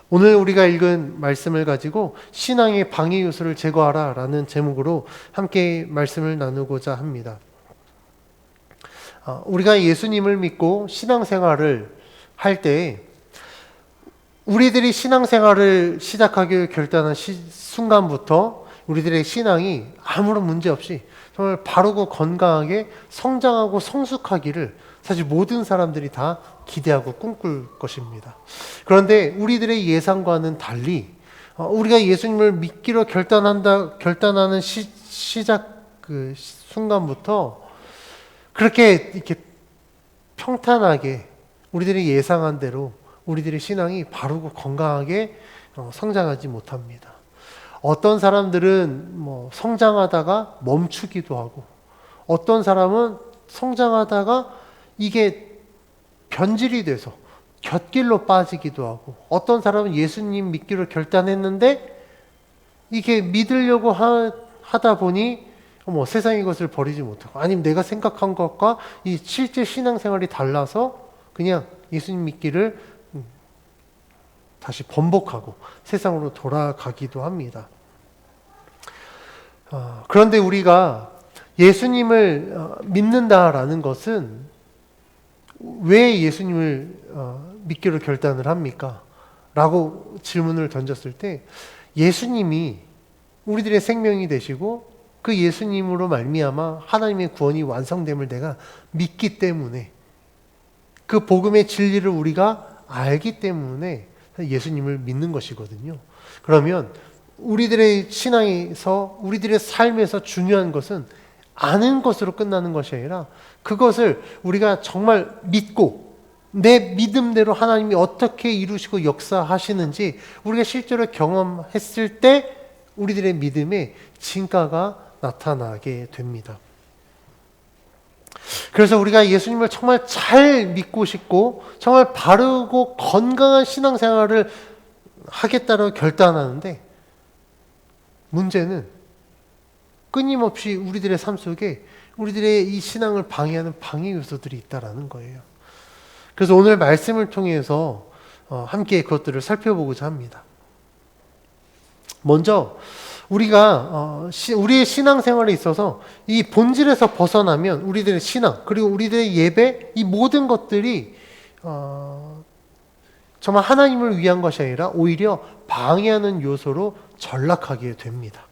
오늘 우리가 읽은 말씀을 가지고 신앙의 방해 요소를 제거하라 라는 제목으로 함께 말씀을 나누고자 합니다. 우리가 예수님을 믿고 신앙생활을 할 때 우리들이 신앙생활을 시작하기로 결단한 순간부터 우리들의 신앙이 아무런 문제 없이 정말 바르고 건강하게 성장하고 성숙하기를 사실 모든 사람들이 다 기대하고 꿈꿀 것입니다. 그런데 우리들의 예상과는 달리 우리가 예수님을 믿기로 결단하는 시작 그 순간부터 그렇게 이렇게 평탄하게 우리들이 예상한 대로 우리들의 신앙이 바르고 건강하게 성장하지 못합니다. 어떤 사람들은 성장하다가 멈추기도 하고, 어떤 사람은 성장하다가 이게 변질이 돼서 곁길로 빠지기도 하고, 어떤 사람은 예수님 믿기로 결단했는데 이게 믿으려고 하다 보니 세상의 것을 버리지 못하고, 아니면 내가 생각한 것과 이 실제 신앙생활이 달라서 그냥 예수님 믿기를 다시 번복하고 세상으로 돌아가기도 합니다. 그런데 우리가 예수님을 믿는다라는 것은 왜 예수님을 믿기로 결단을 합니까? 라고 질문을 던졌을 때 예수님이 우리들의 생명이 되시고 그 예수님으로 말미암아 하나님의 구원이 완성됨을 내가 믿기 때문에, 그 복음의 진리를 우리가 알기 때문에 예수님을 믿는 것이거든요. 그러면 우리들의 신앙에서, 우리들의 삶에서 중요한 것은 아는 것으로 끝나는 것이 아니라 그것을 우리가 정말 믿고 내 믿음대로 하나님이 어떻게 이루시고 역사하시는지 우리가 실제로 경험했을 때 우리들의 믿음의 진가가 나타나게 됩니다. 그래서 우리가 예수님을 정말 잘 믿고 싶고 정말 바르고 건강한 신앙생활을 하겠다고 결단하는데, 문제는 끊임없이 우리들의 삶 속에 우리들의 이 신앙을 방해하는 방해 요소들이 있다라는 거예요. 그래서 오늘 말씀을 통해서 함께 그것들을 살펴보고자 합니다. 먼저 우리가 우리의 신앙생활에 있어서 이 본질에서 벗어나면 우리들의 신앙 그리고 우리들의 예배, 이 모든 것들이 정말 하나님을 위한 것이 아니라 오히려 방해하는 요소로 전락하게 됩니다.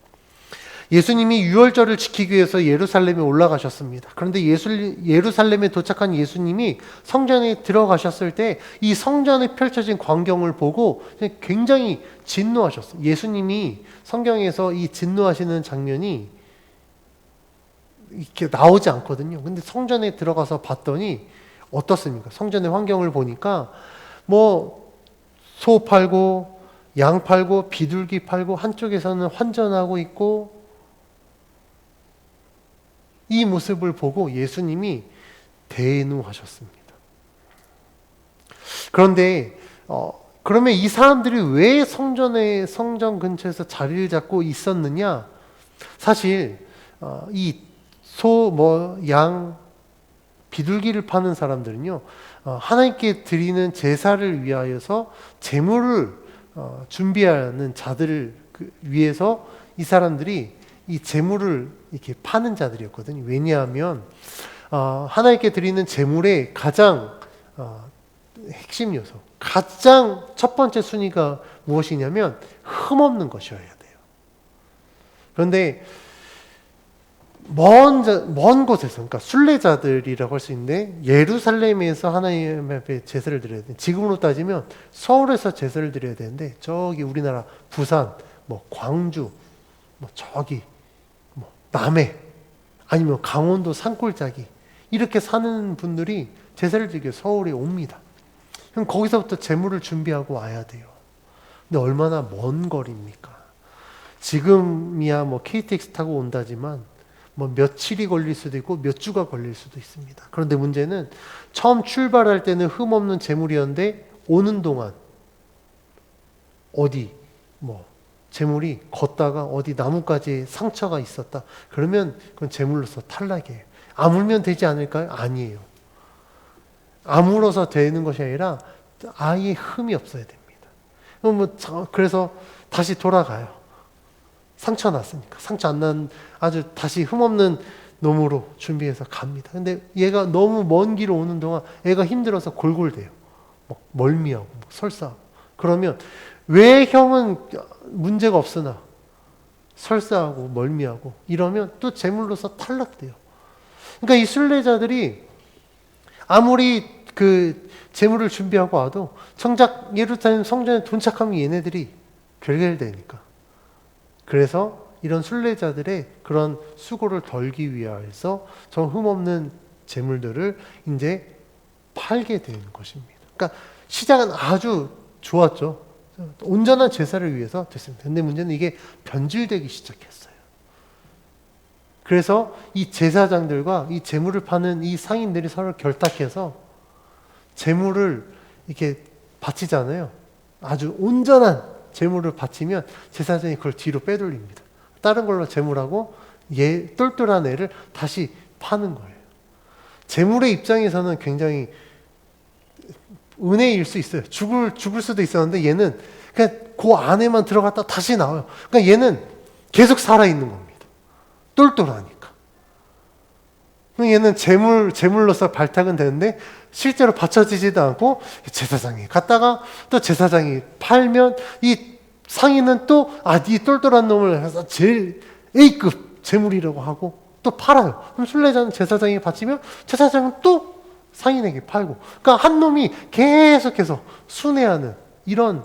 예수님이 유월절을 지키기 위해서 예루살렘에 올라가셨습니다. 그런데 예루살렘에 도착한 예수님이 성전에 들어가셨을 때 이 성전에 펼쳐진 광경을 보고 굉장히 진노하셨어요. 예수님이 성경에서 이 진노하시는 장면이 이렇게 나오지 않거든요. 근데 성전에 들어가서 봤더니 어떻습니까? 성전의 환경을 보니까 소 팔고 양 팔고 비둘기 팔고 한쪽에서는 환전하고 있고, 이 모습을 보고 예수님이 대노하셨습니다. 그런데 그러면 이 사람들이 왜 성전 근처에서 자리를 잡고 있었느냐? 사실 이 소, 양, 비둘기를 파는 사람들은요, 하나님께 드리는 제사를 위하여서 제물을 준비하는 자들을 위해서 이 사람들이 이 제물을 이렇게 파는 자들이었거든요. 왜냐하면 하나님께 드리는 제물의 가장 핵심 요소, 가장 첫 번째 순위가 무엇이냐면 흠없는 것이어야 돼요. 그런데 먼 곳에서, 그러니까 순례자들이라고 할 수 있는데, 예루살렘에서 하나님 앞에 제사를 드려야 돼요. 지금으로 따지면 서울에서 제사를 드려야 되는데, 저기 우리나라 부산, 광주, 저기 남해, 아니면 강원도 산골짜기, 이렇게 사는 분들이 제사를 드리기 위해 서울에 옵니다. 그럼 거기서부터 제물을 준비하고 와야 돼요. 근데 얼마나 먼 거리입니까? 지금이야 KTX 타고 온다지만 며칠이 걸릴 수도 있고 몇 주가 걸릴 수도 있습니다. 그런데 문제는 처음 출발할 때는 흠없는 제물이었는데 오는 동안 어디 제물이 걷다가 어디 나뭇가지에 상처가 있었다. 그러면 그건 제물로서 탈락이에요. 아물면 되지 않을까요? 아니에요. 아물어서 되는 것이 아니라 아예 흠이 없어야 됩니다. 그래서 다시 돌아가요. 상처 났으니까. 상처 안 난 아주 다시 흠없는 놈으로 준비해서 갑니다. 근데 얘가 너무 먼 길을 오는 동안 애가 힘들어서 골골대요. 멀미하고 설사하고. 그러면 왜 형은 문제가 없으나 설사하고 멀미하고 이러면 또 제물로서 탈락돼요. 그러니까 이 순례자들이 아무리 그 제물을 준비하고 와도 정작 예루살렘 성전에 도착하면 얘네들이 결결되니까. 그래서 이런 순례자들의 그런 수고를 덜기 위하여서 저 흠없는 제물들을 이제 팔게 되는 것입니다. 그러니까 시작은 아주 좋았죠. 온전한 제사를 위해서 됐습니다. 근데 문제는 이게 변질되기 시작했어요. 그래서 이 제사장들과 이 제물을 파는 이 상인들이 서로 결탁해서 제물을 이렇게 바치잖아요. 아주 온전한 제물을 바치면 제사장이 그걸 뒤로 빼돌립니다. 다른 걸로 제물하고 똘똘한 애를 다시 파는 거예요. 제물의 입장에서는 굉장히 은혜일 수 있어요. 죽을 수도 있었는데 얘는 그냥 그 안에만 들어갔다 다시 나와요. 그러니까 얘는 계속 살아있는 겁니다. 똘똘하니까. 얘는 제물로서 발탁은 되는데 실제로 바쳐지지도 않고 제사장이 갔다가 또 제사장이 팔면 이 상인은 또 이 똘똘한 놈을 해서 제일 A급 제물이라고 하고 또 팔아요. 그럼 순례자는 제사장이 바치면 제사장은 또 상인에게 팔고. 그러니까 한 놈이 계속해서 순회하는 이런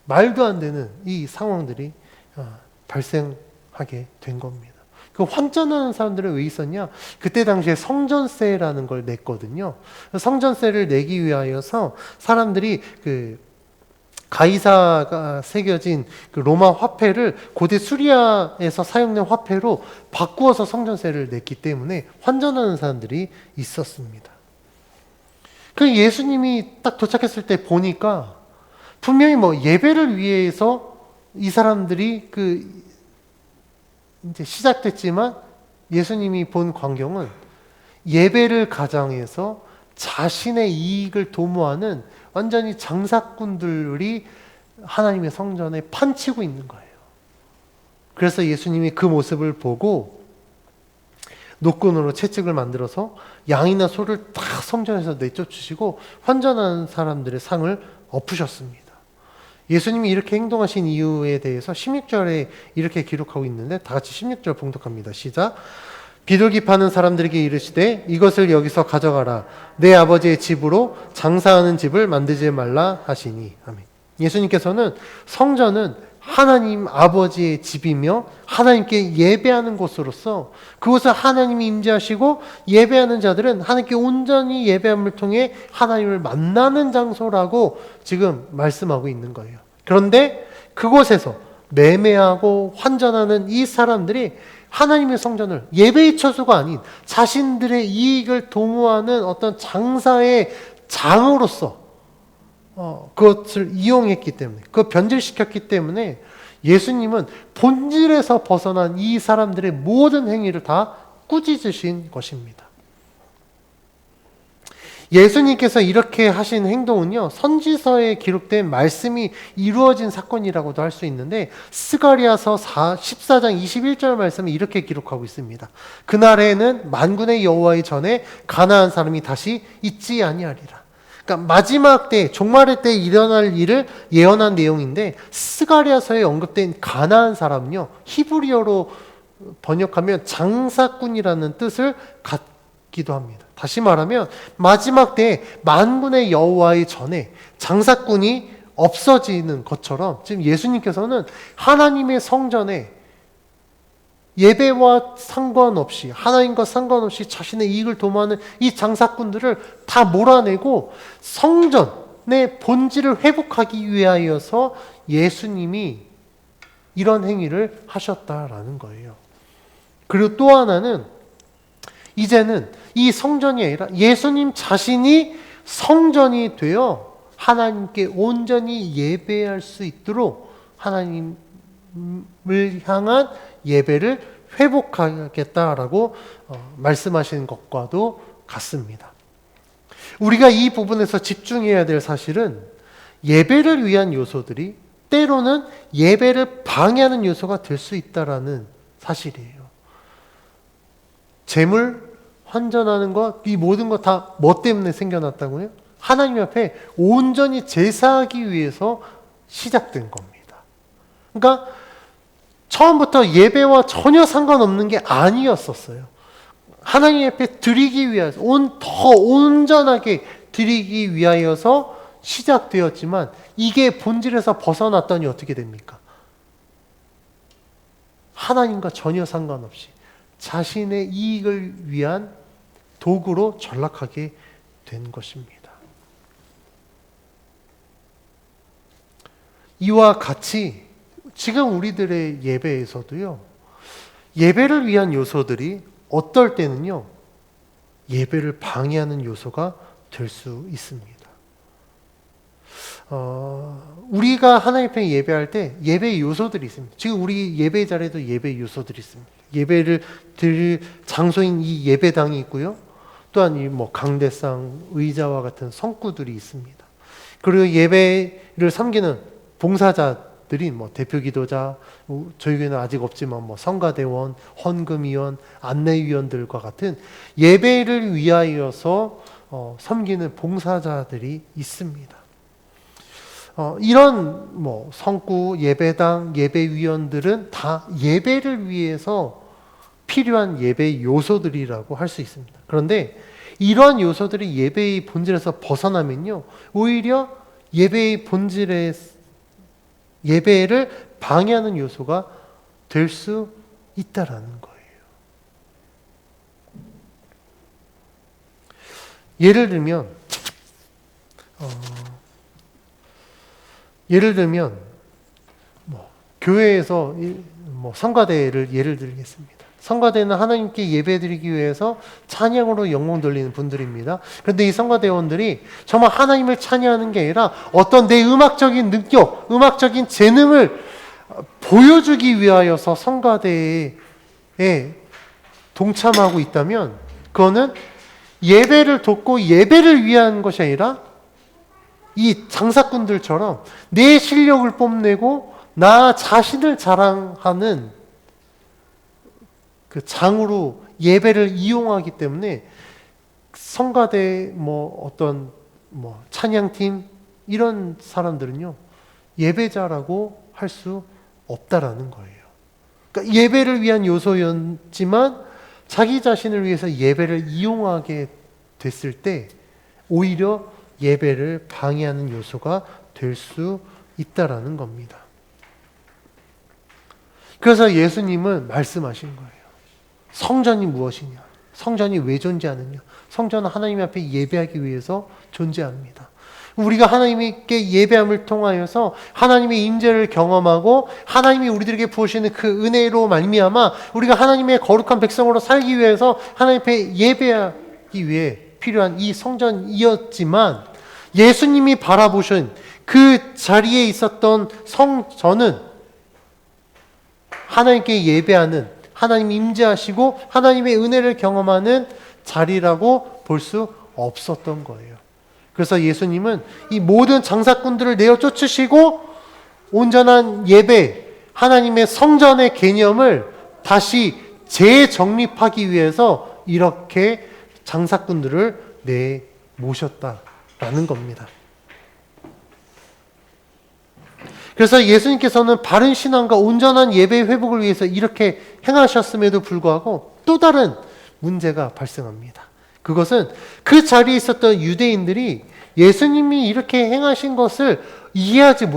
말도 안 되는 이 상황들이 발생하게 된 겁니다. 그 환전하는 사람들은 왜 있었냐? 그때 당시에 성전세라는 걸 냈거든요. 성전세를 내기 위하여서 사람들이 그 가이사가 새겨진 그 로마 화폐를 고대 수리아에서 사용된 화폐로 바꾸어서 성전세를 냈기 때문에 환전하는 사람들이 있었습니다. 그 예수님이 딱 도착했을 때 보니까 분명히 예배를 위해서 이 사람들이 이제 시작됐지만 예수님이 본 광경은 예배를 가장해서 자신의 이익을 도모하는 완전히 장사꾼들이 하나님의 성전에 판치고 있는 거예요. 그래서 예수님이 그 모습을 보고 노끈으로 채찍을 만들어서 양이나 소를 다 성전에서 내쫓으시고 환전하는 사람들의 상을 엎으셨습니다. 예수님이 이렇게 행동하신 이유에 대해서 16절에 이렇게 기록하고 있는데 다 같이 16절 봉독합니다. 시작. 비둘기 파는 사람들에게 이르시되 이것을 여기서 가져가라. 내 아버지의 집으로 장사하는 집을 만들지 말라 하시니. 아멘. 예수님께서는 성전은 하나님 아버지의 집이며 하나님께 예배하는 곳으로서 그곳을 하나님이 임재하시고 예배하는 자들은 하나님께 온전히 예배함을 통해 하나님을 만나는 장소라고 지금 말씀하고 있는 거예요. 그런데 그곳에서 매매하고 환전하는 이 사람들이 하나님의 성전을 예배의 처소가 아닌 자신들의 이익을 도모하는 어떤 장사의 장으로서 그것을 이용했기 때문에, 그걸 변질시켰기 때문에 예수님은 본질에서 벗어난 이 사람들의 모든 행위를 다 꾸짖으신 것입니다. 예수님께서 이렇게 하신 행동은요, 선지서에 기록된 말씀이 이루어진 사건이라고도 할 수 있는데, 스가랴서 14장 21절 말씀이 이렇게 기록하고 있습니다. 그날에는 만군의 여호와의 전에 가나안 사람이 다시 있지 아니하리라. 그러니까 마지막 때, 종말의 때 일어날 일을 예언한 내용인데, 스가랴서에 언급된 가나안 사람은요, 히브리어로 번역하면 장사꾼이라는 뜻을 갖기도 합니다. 다시 말하면 마지막 때에 만군의 여호와의 전에 장사꾼이 없어지는 것처럼 지금 예수님께서는 하나님의 성전에 예배와 상관없이, 하나님과 상관없이 자신의 이익을 도모하는 이 장사꾼들을 다 몰아내고 성전의 본질을 회복하기 위하여서 예수님이 이런 행위를 하셨다라는 거예요. 그리고 또 하나는 이제는 이 성전이 아니라 예수님 자신이 성전이 되어 하나님께 온전히 예배할 수 있도록 하나님을 향한 예배를 회복하겠다라고 말씀하시는 것과도 같습니다. 우리가 이 부분에서 집중해야 될 사실은 예배를 위한 요소들이 때로는 예배를 방해하는 요소가 될 수 있다라는 사실이에요. 재물 환전하는 것, 이 모든 것 다 뭐 때문에 생겨났다고요? 하나님 앞에 온전히 제사하기 위해서 시작된 겁니다. 그러니까 처음부터 예배와 전혀 상관없는 게 아니었었어요. 하나님 앞에 드리기 위해서 더 온전하게 드리기 위하여서 시작되었지만 이게 본질에서 벗어났더니 어떻게 됩니까? 하나님과 전혀 상관없이 자신의 이익을 위한 도구로 전락하게 된 것입니다. 이와 같이 지금 우리들의 예배에서도요, 예배를 위한 요소들이 어떨 때는요, 예배를 방해하는 요소가 될 수 있습니다. 우리가 하나님 앞에 예배할 때 예배의 요소들이 있습니다. 지금 우리 예배 자리에도 예배의 요소들이 있습니다. 예배를 드릴 장소인 이 예배당이 있고요. 또한 이 강대상, 의자와 같은 성구들이 있습니다. 그리고 예배를 섬기는 봉사자들이 대표 기도자, 저희 교회는 아직 없지만 성가대원, 헌금위원, 안내위원들과 같은 예배를 위하여서 섬기는 봉사자들이 있습니다. 이런 성구, 예배당, 예배위원들은 다 예배를 위해서 필요한 예배의 요소들이라고 할 수 있습니다. 그런데 이러한 요소들이 예배의 본질에서 벗어나면요, 오히려 예배의 본질에 예배를 방해하는 요소가 될 수 있다라는 거예요. 예를 들면 교회에서 성가대를 예를 들겠습니다. 성가대는 하나님께 예배드리기 위해서 찬양으로 영광 돌리는 분들입니다. 그런데 이 성가대원들이 정말 하나님을 찬양하는 게 아니라 어떤 내 음악적인 능력, 음악적인 재능을 보여주기 위하여서 성가대에 동참하고 있다면 그거는 예배를 돕고 예배를 위한 것이 아니라 이 장사꾼들처럼 내 실력을 뽐내고 나 자신을 자랑하는 그 장으로 예배를 이용하기 때문에 성가대 어떤 찬양팀 이런 사람들은요, 예배자라고 할 수 없다라는 거예요. 그러니까 예배를 위한 요소였지만 자기 자신을 위해서 예배를 이용하게 됐을 때 오히려 예배를 방해하는 요소가 될 수 있다라는 겁니다. 그래서 예수님은 말씀하신 거예요. 성전이 무엇이냐? 성전이 왜 존재하느냐? 성전은 하나님 앞에 예배하기 위해서 존재합니다. 우리가 하나님께 예배함을 통하여서 하나님의 임재를 경험하고 하나님이 우리들에게 부으시는 그 은혜로 말미암아 우리가 하나님의 거룩한 백성으로 살기 위해서 하나님 앞에 예배하기 위해 필요한 이 성전이었지만 예수님이 바라보신 그 자리에 있었던 성전은 하나님께 예배하는, 하나님 임재하시고 하나님의 은혜를 경험하는 자리라고 볼 수 없었던 거예요. 그래서 예수님은 이 모든 장사꾼들을 내어 쫓으시고 온전한 예배, 하나님의 성전의 개념을 다시 재정립하기 위해서 이렇게 장사꾼들을 내모셨다라는 겁니다. 그래서 예수님께서는 바른 신앙과 온전한 예배 회복을 위해서 이렇게 행하셨음에도 불구하고 또 다른 문제가 발생합니다. 그것은 그 자리에 있었던 유대인들이 예수님이 이렇게 행하신 것을 이해하지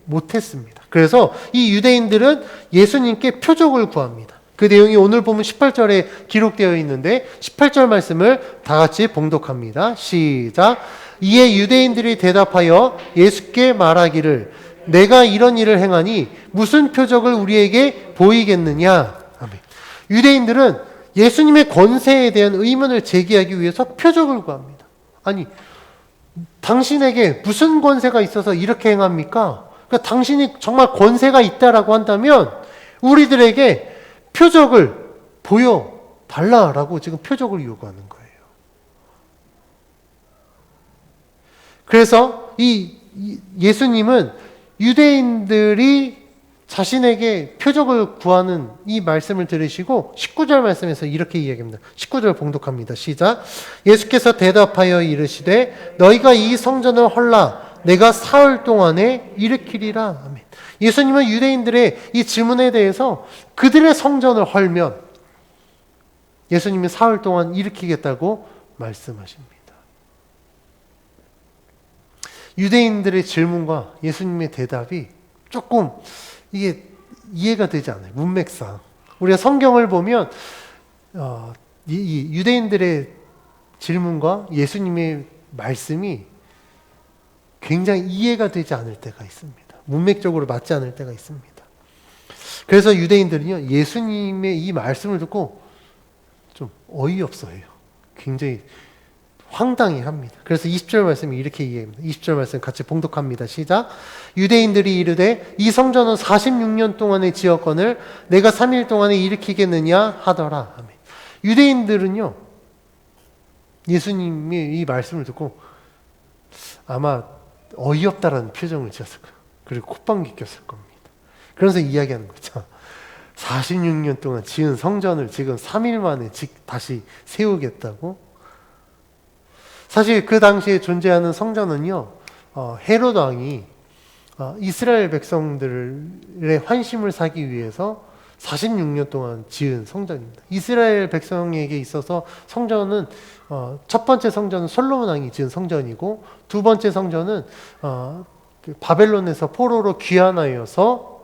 못했습니다. 그래서 이 유대인들은 예수님께 표적을 구합니다. 그 내용이 오늘 보면 18절에 기록되어 있는데 18절 말씀을 다 같이 봉독합니다. 시작. 이에 유대인들이 대답하여 예수께 말하기를 내가 이런 일을 행하니 무슨 표적을 우리에게 보이겠느냐. 아멘. 유대인들은 예수님의 권세에 대한 의문을 제기하기 위해서 표적을 구합니다. 아니, 당신에게 무슨 권세가 있어서 이렇게 행합니까? 그러니까 당신이 정말 권세가 있다라고 한다면 우리들에게 표적을 보여달라라고 지금 표적을 요구하는 거예요. 그래서 이 예수님은 유대인들이 자신에게 표적을 구하는 이 말씀을 들으시고 19절 말씀에서 이렇게 이야기합니다. 19절 봉독합니다. 시작. 예수께서 대답하여 이르시되 너희가 이 성전을 헐라 내가 사흘 동안에 일으키리라. 아멘. 예수님은 유대인들의 이 질문에 대해서 그들의 성전을 헐면 예수님이 사흘 동안 일으키겠다고 말씀하십니다. 유대인들의 질문과 예수님의 대답이 조금 이게 이해가 되지 않아요. 문맥상. 우리가 성경을 보면 이 유대인들의 질문과 예수님의 말씀이 굉장히 이해가 되지 않을 때가 있습니다. 문맥적으로 맞지 않을 때가 있습니다. 그래서 유대인들은요, 예수님의 이 말씀을 듣고 좀 어이없어 해요. 굉장히 황당해합니다. 그래서 20절 말씀이 이렇게 이해합니다. 20절 말씀 같이 봉독합니다. 시작. 유대인들이 이르되 이 성전은 46년 동안의 지었거늘 내가 3일 동안에 일으키겠느냐 하더라. 아멘. 유대인들은요, 예수님의 이 말씀을 듣고 아마 어이없다라는 표정을 지었을 거예요. 그리고 콧방귀 꼈을 겁니다. 그러면서 이야기하는 거죠. 46년 동안 지은 성전을 지금 3일 만에 다시 세우겠다고? 사실 그 당시에 존재하는 성전은요, 헤롯 왕이 이스라엘 백성들의 환심을 사기 위해서 46년 동안 지은 성전입니다. 이스라엘 백성에게 있어서 성전은 첫 번째 성전은 솔로몬 왕이 지은 성전이고 두 번째 성전은 바벨론에서 포로로 귀환하여서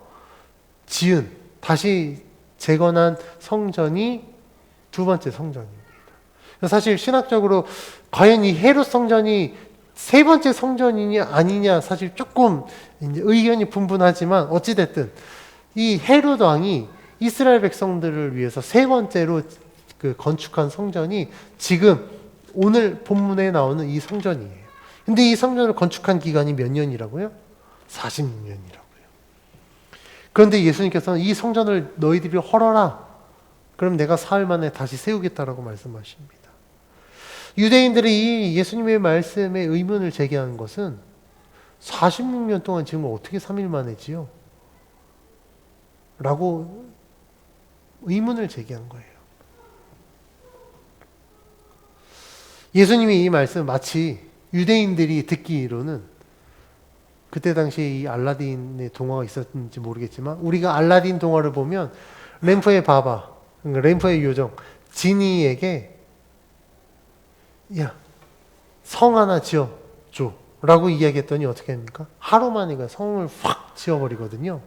지은 다시 재건한 성전이 두 번째 성전입니다. 사실 신학적으로 과연 이 헤롯 성전이 세 번째 성전이냐 아니냐 사실 조금 이제 의견이 분분하지만 어찌됐든 이 헤롯 왕이 이스라엘 백성들을 위해서 세 번째로 건축한 성전이 지금 오늘 본문에 나오는 이 성전이에요. 근데 이 성전을 건축한 기간이 몇 년이라고요? 46년이라고요. 그런데 예수님께서는 이 성전을 너희들이 헐어라. 그럼 내가 사흘 만에 다시 세우겠다라고 말씀하십니다. 유대인들이 이 예수님의 말씀에 의문을 제기하는 것은 46년 동안 지금 어떻게 3일 만에 지어? 라고 의문을 제기한 거예요. 예수님이 이 말씀 마치 유대인들이 듣기로는 그때 당시에 이 알라딘의 동화가 있었는지 모르겠지만 우리가 알라딘 동화를 보면 램프의 바바, 그러니까 램프의 요정 지니에게 야, 성 하나 지어줘 라고 이야기했더니 어떻게 합니까? 하루 만에 성을 확 지어버리거든요.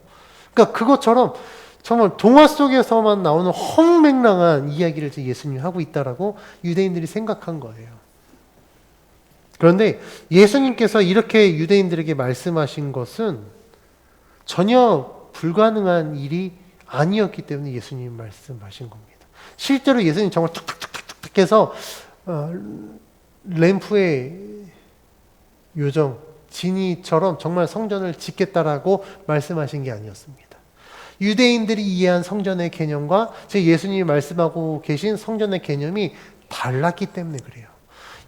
그러니까 그것처럼 정말 동화 속에서만 나오는 허무맹랑한 이야기를 예수님이 하고 있다라고 유대인들이 생각한 거예요. 그런데 예수님께서 이렇게 유대인들에게 말씀하신 것은 전혀 불가능한 일이 아니었기 때문에 예수님이 말씀하신 겁니다. 실제로 예수님 정말 툭툭툭툭 해서 램프의 요정 지니처럼 정말 성전을 짓겠다라고 말씀하신 게 아니었습니다. 유대인들이 이해한 성전의 개념과 제 예수님이 말씀하고 계신 성전의 개념이 달랐기 때문에 그래요.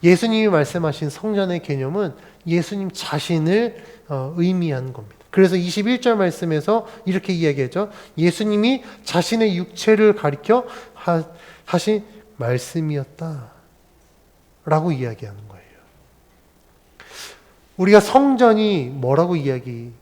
예수님이 말씀하신 성전의 개념은 예수님 자신을 의미하는 겁니다. 그래서 21절 말씀에서 이렇게 이야기하죠. 예수님이 자신의 육체를 가리켜 하신 말씀이었다 라고 이야기하는 거예요. 우리가 성전이 뭐라고 이야기했습니까?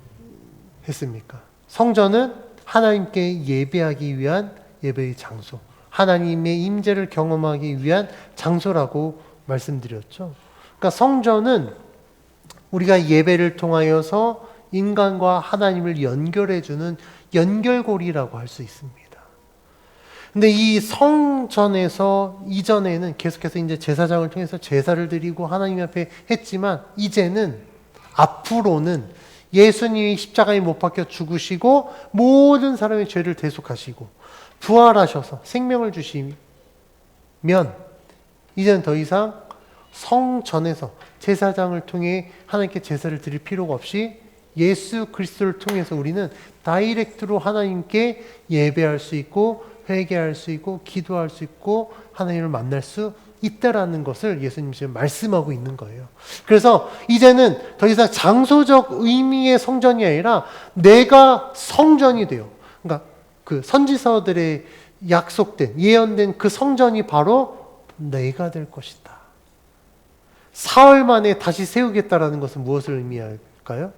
성전은 하나님께 예배하기 위한 예배의 장소, 하나님의 임재를 경험하기 위한 장소라고 말씀드렸죠. 그러니까 성전은 우리가 예배를 통하여서 인간과 하나님을 연결해주는 연결고리라고 할 수 있습니다. 근데 이 성전에서 이전에는 계속해서 이제 제사장을 통해서 제사를 드리고 하나님 앞에 했지만 이제는 앞으로는 예수님이 십자가에 못 박혀 죽으시고 모든 사람의 죄를 대속하시고 부활하셔서 생명을 주시면 이제는 더 이상 성전에서 제사장을 통해 하나님께 제사를 드릴 필요가 없이 예수 그리스도를 통해서 우리는 다이렉트로 하나님께 예배할 수 있고 회개할 수 있고 기도할 수 있고 하나님을 만날 수 있다라는 것을 예수님 지금 말씀하고 있는 거예요. 그래서 이제는 더 이상 장소적 의미의 성전이 아니라 내가 성전이 돼요. 그러니까 그 선지서들의 약속된, 예언된 그 성전이 바로 내가 될 것이다. 사흘 만에 다시 세우겠다라는 것은 무엇을 의미할까요?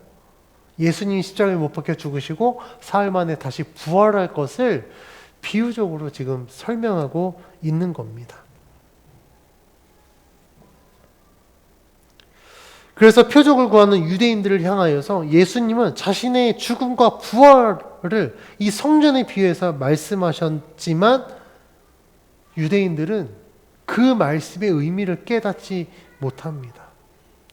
예수님이 십자가에 못 박혀 죽으시고 사흘 만에 다시 부활할 것을 비유적으로 지금 설명하고 있는 겁니다. 그래서 표적을 구하는 유대인들을 향하여서 예수님은 자신의 죽음과 부활을 이 성전에 비유해서 말씀하셨지만 유대인들은 그 말씀의 의미를 깨닫지 못합니다.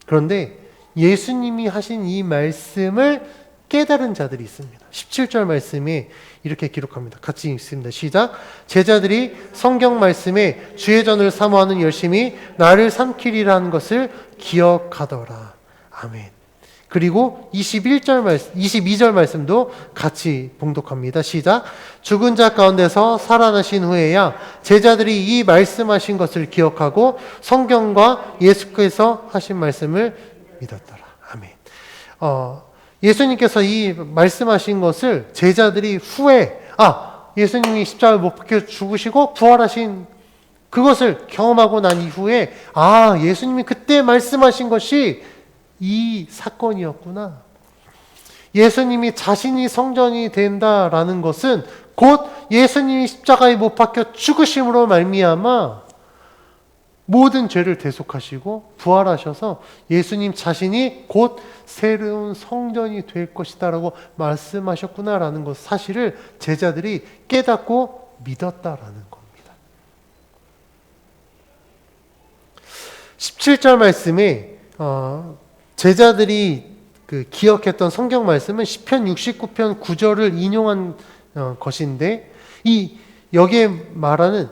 그런데 예수님이 하신 이 말씀을 깨달은 자들이 있습니다. 17절 말씀에 이렇게 기록합니다. 같이 읽습니다. 시작. 제자들이 성경 말씀에 주의 전을 사모하는 열심히 나를 삼키리라는 것을 기억하더라. 아멘. 그리고 22절 말씀도 같이 봉독합니다. 시작. 죽은 자 가운데서 살아나신 후에야 제자들이 이 말씀하신 것을 기억하고 성경과 예수께서 하신 말씀을 믿었더라. 아멘. 예수님께서 이 말씀하신 것을 제자들이 후에 예수님이 십자가에 못 박혀 죽으시고 부활하신 그것을 경험하고 난 이후에 예수님이 그때 말씀하신 것이 이 사건이었구나. 예수님이 자신이 성전이 된다라는 것은 곧 예수님이 십자가에 못 박혀 죽으심으로 말미암아 모든 죄를 대속하시고 부활하셔서 예수님 자신이 곧 새로운 성전이 될 것이다라고 말씀하셨구나라는 것 사실을 제자들이 깨닫고 믿었다라는 겁니다. 17절 말씀에 제자들이 기억했던 성경 말씀은 시편 69편 9절을 인용한 것인데 여기에 말하는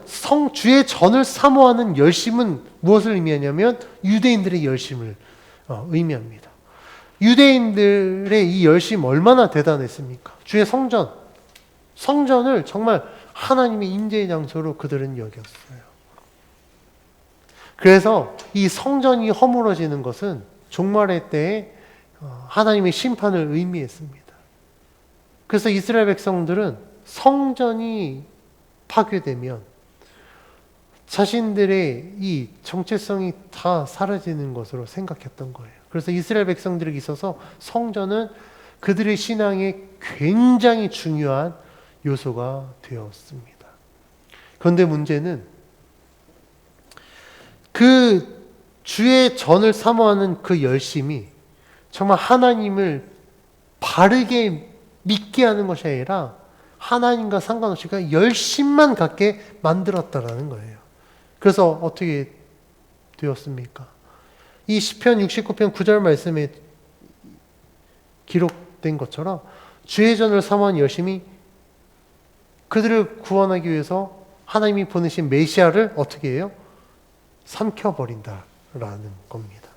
주의 전을 사모하는 열심은 무엇을 의미하냐면 유대인들의 열심을 의미합니다. 유대인들의 이 열심 얼마나 대단했습니까? 주의 성전을 정말 하나님의 임재의 장소로 그들은 여겼어요. 그래서 이 성전이 허물어지는 것은 종말의 때에 하나님의 심판을 의미했습니다. 그래서 이스라엘 백성들은 성전이 파괴되면 자신들의 이 정체성이 다 사라지는 것으로 생각했던 거예요. 그래서 이스라엘 백성들에게 있어서 성전은 그들의 신앙에 굉장히 중요한 요소가 되었습니다. 그런데 문제는 그 주의 전을 사모하는 그 열심이 정말 하나님을 바르게 믿게 하는 것이 아니라 하나님과 상관없이 그냥 열심만 갖게 만들었다라는 거예요. 그래서 어떻게 되었습니까? 이 시편 69편 9절 말씀에 기록된 것처럼 주의 전을 사모하는 열심이 그들을 구원하기 위해서 하나님이 보내신 메시아를 어떻게 해요? 삼켜버린다라는 겁니다.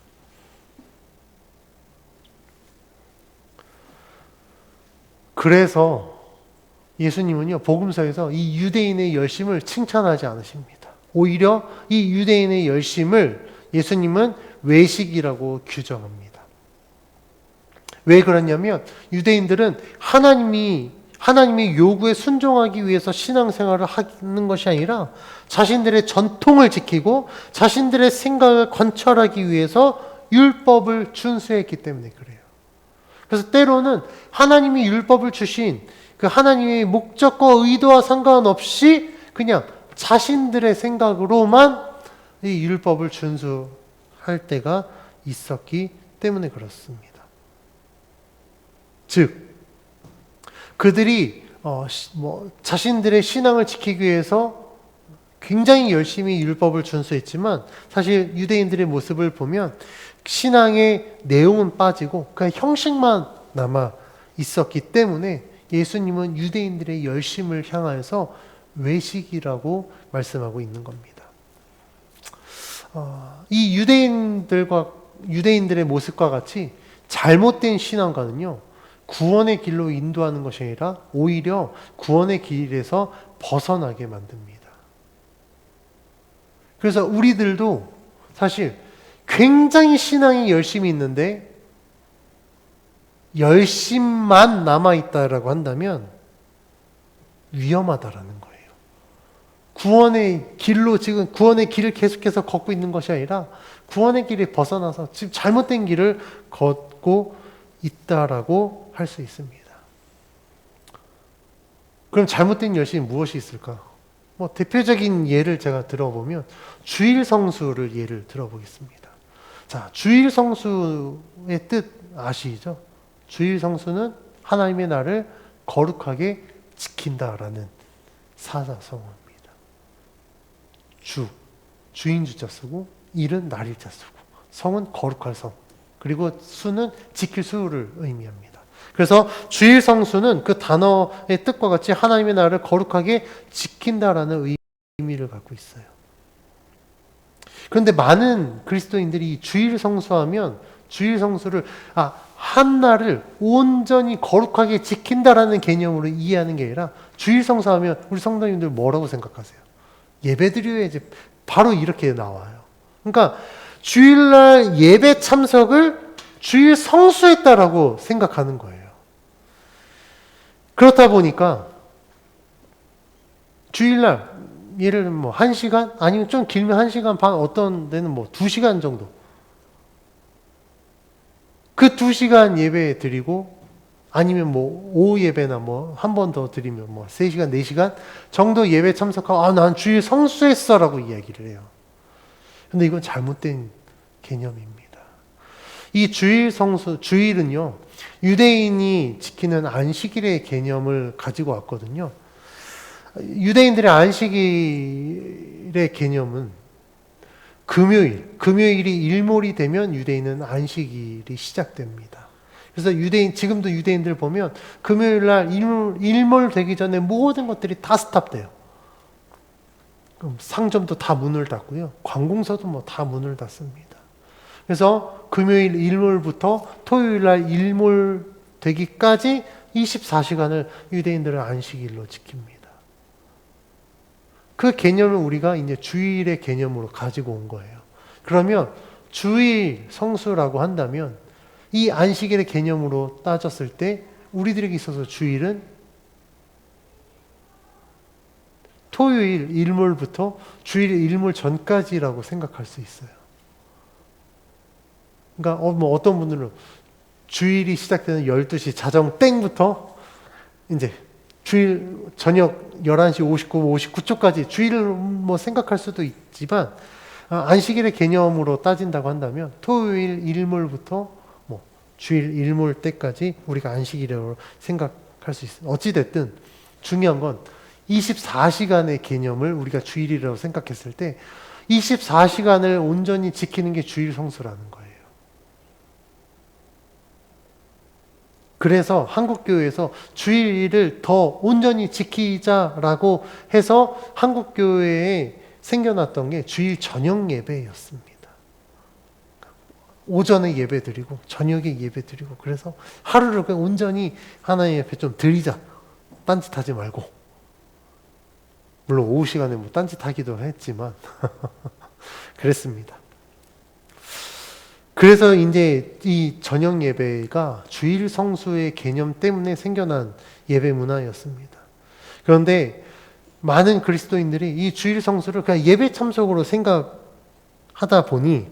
그래서 예수님은요, 복음서에서 이 유대인의 열심을 칭찬하지 않으십니다. 오히려 이 유대인의 열심을 예수님은 외식이라고 규정합니다. 왜 그러냐면 유대인들은 하나님의 요구에 순종하기 위해서 신앙생활을 하는 것이 아니라 자신들의 전통을 지키고 자신들의 생각을 관철하기 위해서 율법을 준수했기 때문에 그래요. 그래서 때로는 하나님이 율법을 주신 그 하나님의 목적과 의도와 상관없이 그냥 자신들의 생각으로만 이 율법을 준수할 때가 있었기 때문에 그렇습니다. 즉, 그들이 자신들의 신앙을 지키기 위해서 굉장히 열심히 율법을 준수했지만 사실 유대인들의 모습을 보면 신앙의 내용은 빠지고 그냥 형식만 남아 있었기 때문에 예수님은 유대인들의 열심을 향하여서 외식이라고 말씀하고 있는 겁니다. 이 유대인들의 모습과 같이 잘못된 신앙과는요, 구원의 길로 인도하는 것이 아니라 오히려 구원의 길에서 벗어나게 만듭니다. 그래서 우리들도 사실 굉장히 신앙이 열심히 있는데 열심만 남아있다라고 한다면 위험하다라는 거예요. 구원의 길을 계속해서 걷고 있는 것이 아니라 구원의 길을 벗어나서 지금 잘못된 길을 걷고 있다라고 할 수 있습니다. 그럼 잘못된 열심이 무엇이 있을까? 대표적인 예를 제가 들어보면 주일 성수를 예를 들어보겠습니다. 자, 주일 성수의 뜻 아시죠? 주일 성수는 하나님의 날을 거룩하게 지킨다라는 사자성어입니다. 주인 주자 쓰고 일은 날일자 쓰고 성은 거룩할 성, 그리고 수는 지킬 수를 의미합니다. 그래서 주일 성수는 그 단어의 뜻과 같이 하나님의 날을 거룩하게 지킨다라는 의미를 갖고 있어요. 그런데 많은 그리스도인들이 주일 성수하면 주일 성수를 한 날을 온전히 거룩하게 지킨다라는 개념으로 이해하는 게 아니라 주일 성수하면 우리 성도님들 뭐라고 생각하세요? 예배드려야지. 바로 이렇게 나와요. 그러니까 주일날 예배 참석을 주일 성수했다라고 생각하는 거예요. 그렇다 보니까 주일날 예를 들면 1시간 아니면 좀 길면 1시간 반, 어떤 데는 2시간 정도, 그 2시간 예배 드리고 아니면 오후 예배나 한 번 더 드리면 3시간, 4시간 정도 예배 참석하고 난 주일 성수했어 라고 이야기를 해요. 근데 이건 잘못된 개념입니다. 이 주일 성수, 주일은요, 유대인이 지키는 안식일의 개념을 가지고 왔거든요. 유대인들의 안식일의 개념은 금요일이 일몰이 되면 유대인은 안식일이 시작됩니다. 그래서 지금도 유대인들 보면 금요일 날 일몰 되기 전에 모든 것들이 다 스탑돼요. 그럼 상점도 다 문을 닫고요. 관공서도 다 문을 닫습니다. 그래서 금요일 일몰부터 토요일 날 일몰 되기까지 24시간을 유대인들은 안식일로 지킵니다. 그 개념을 우리가 이제 주일의 개념으로 가지고 온 거예요. 그러면 주일 성수라고 한다면 이 안식일의 개념으로 따졌을 때 우리들에게 있어서 주일은 토요일 일몰부터 주일 일몰 전까지라고 생각할 수 있어요. 그러니까 어떤 분들은 주일이 시작되는 12시 자정 땡부터 이제 주일 저녁 11시 59초까지 주일을 생각할 수도 있지만, 안식일의 개념으로 따진다고 한다면 토요일 일몰부터 주일 일몰 때까지 우리가 안식일이라고 생각할 수 있어요. 어찌됐든 중요한 건 24시간의 개념을 우리가 주일이라고 생각했을 때 24시간을 온전히 지키는 게 주일 성수라는 거예요. 그래서 한국교회에서 주일을 더 온전히 지키자라고 해서 한국교회에 생겨났던 게 주일 저녁 예배였습니다. 오전에 예배 드리고 저녁에 예배 드리고, 그래서 하루를 그냥 온전히 하나님 앞에 좀 드리자. 딴짓하지 말고. 물론 오후 시간에 딴짓하기도 했지만 그랬습니다. 그래서 이제 이 저녁 예배가 주일 성수의 개념 때문에 생겨난 예배 문화였습니다. 그런데 많은 그리스도인들이 이 주일 성수를 그냥 예배 참석으로 생각하다 보니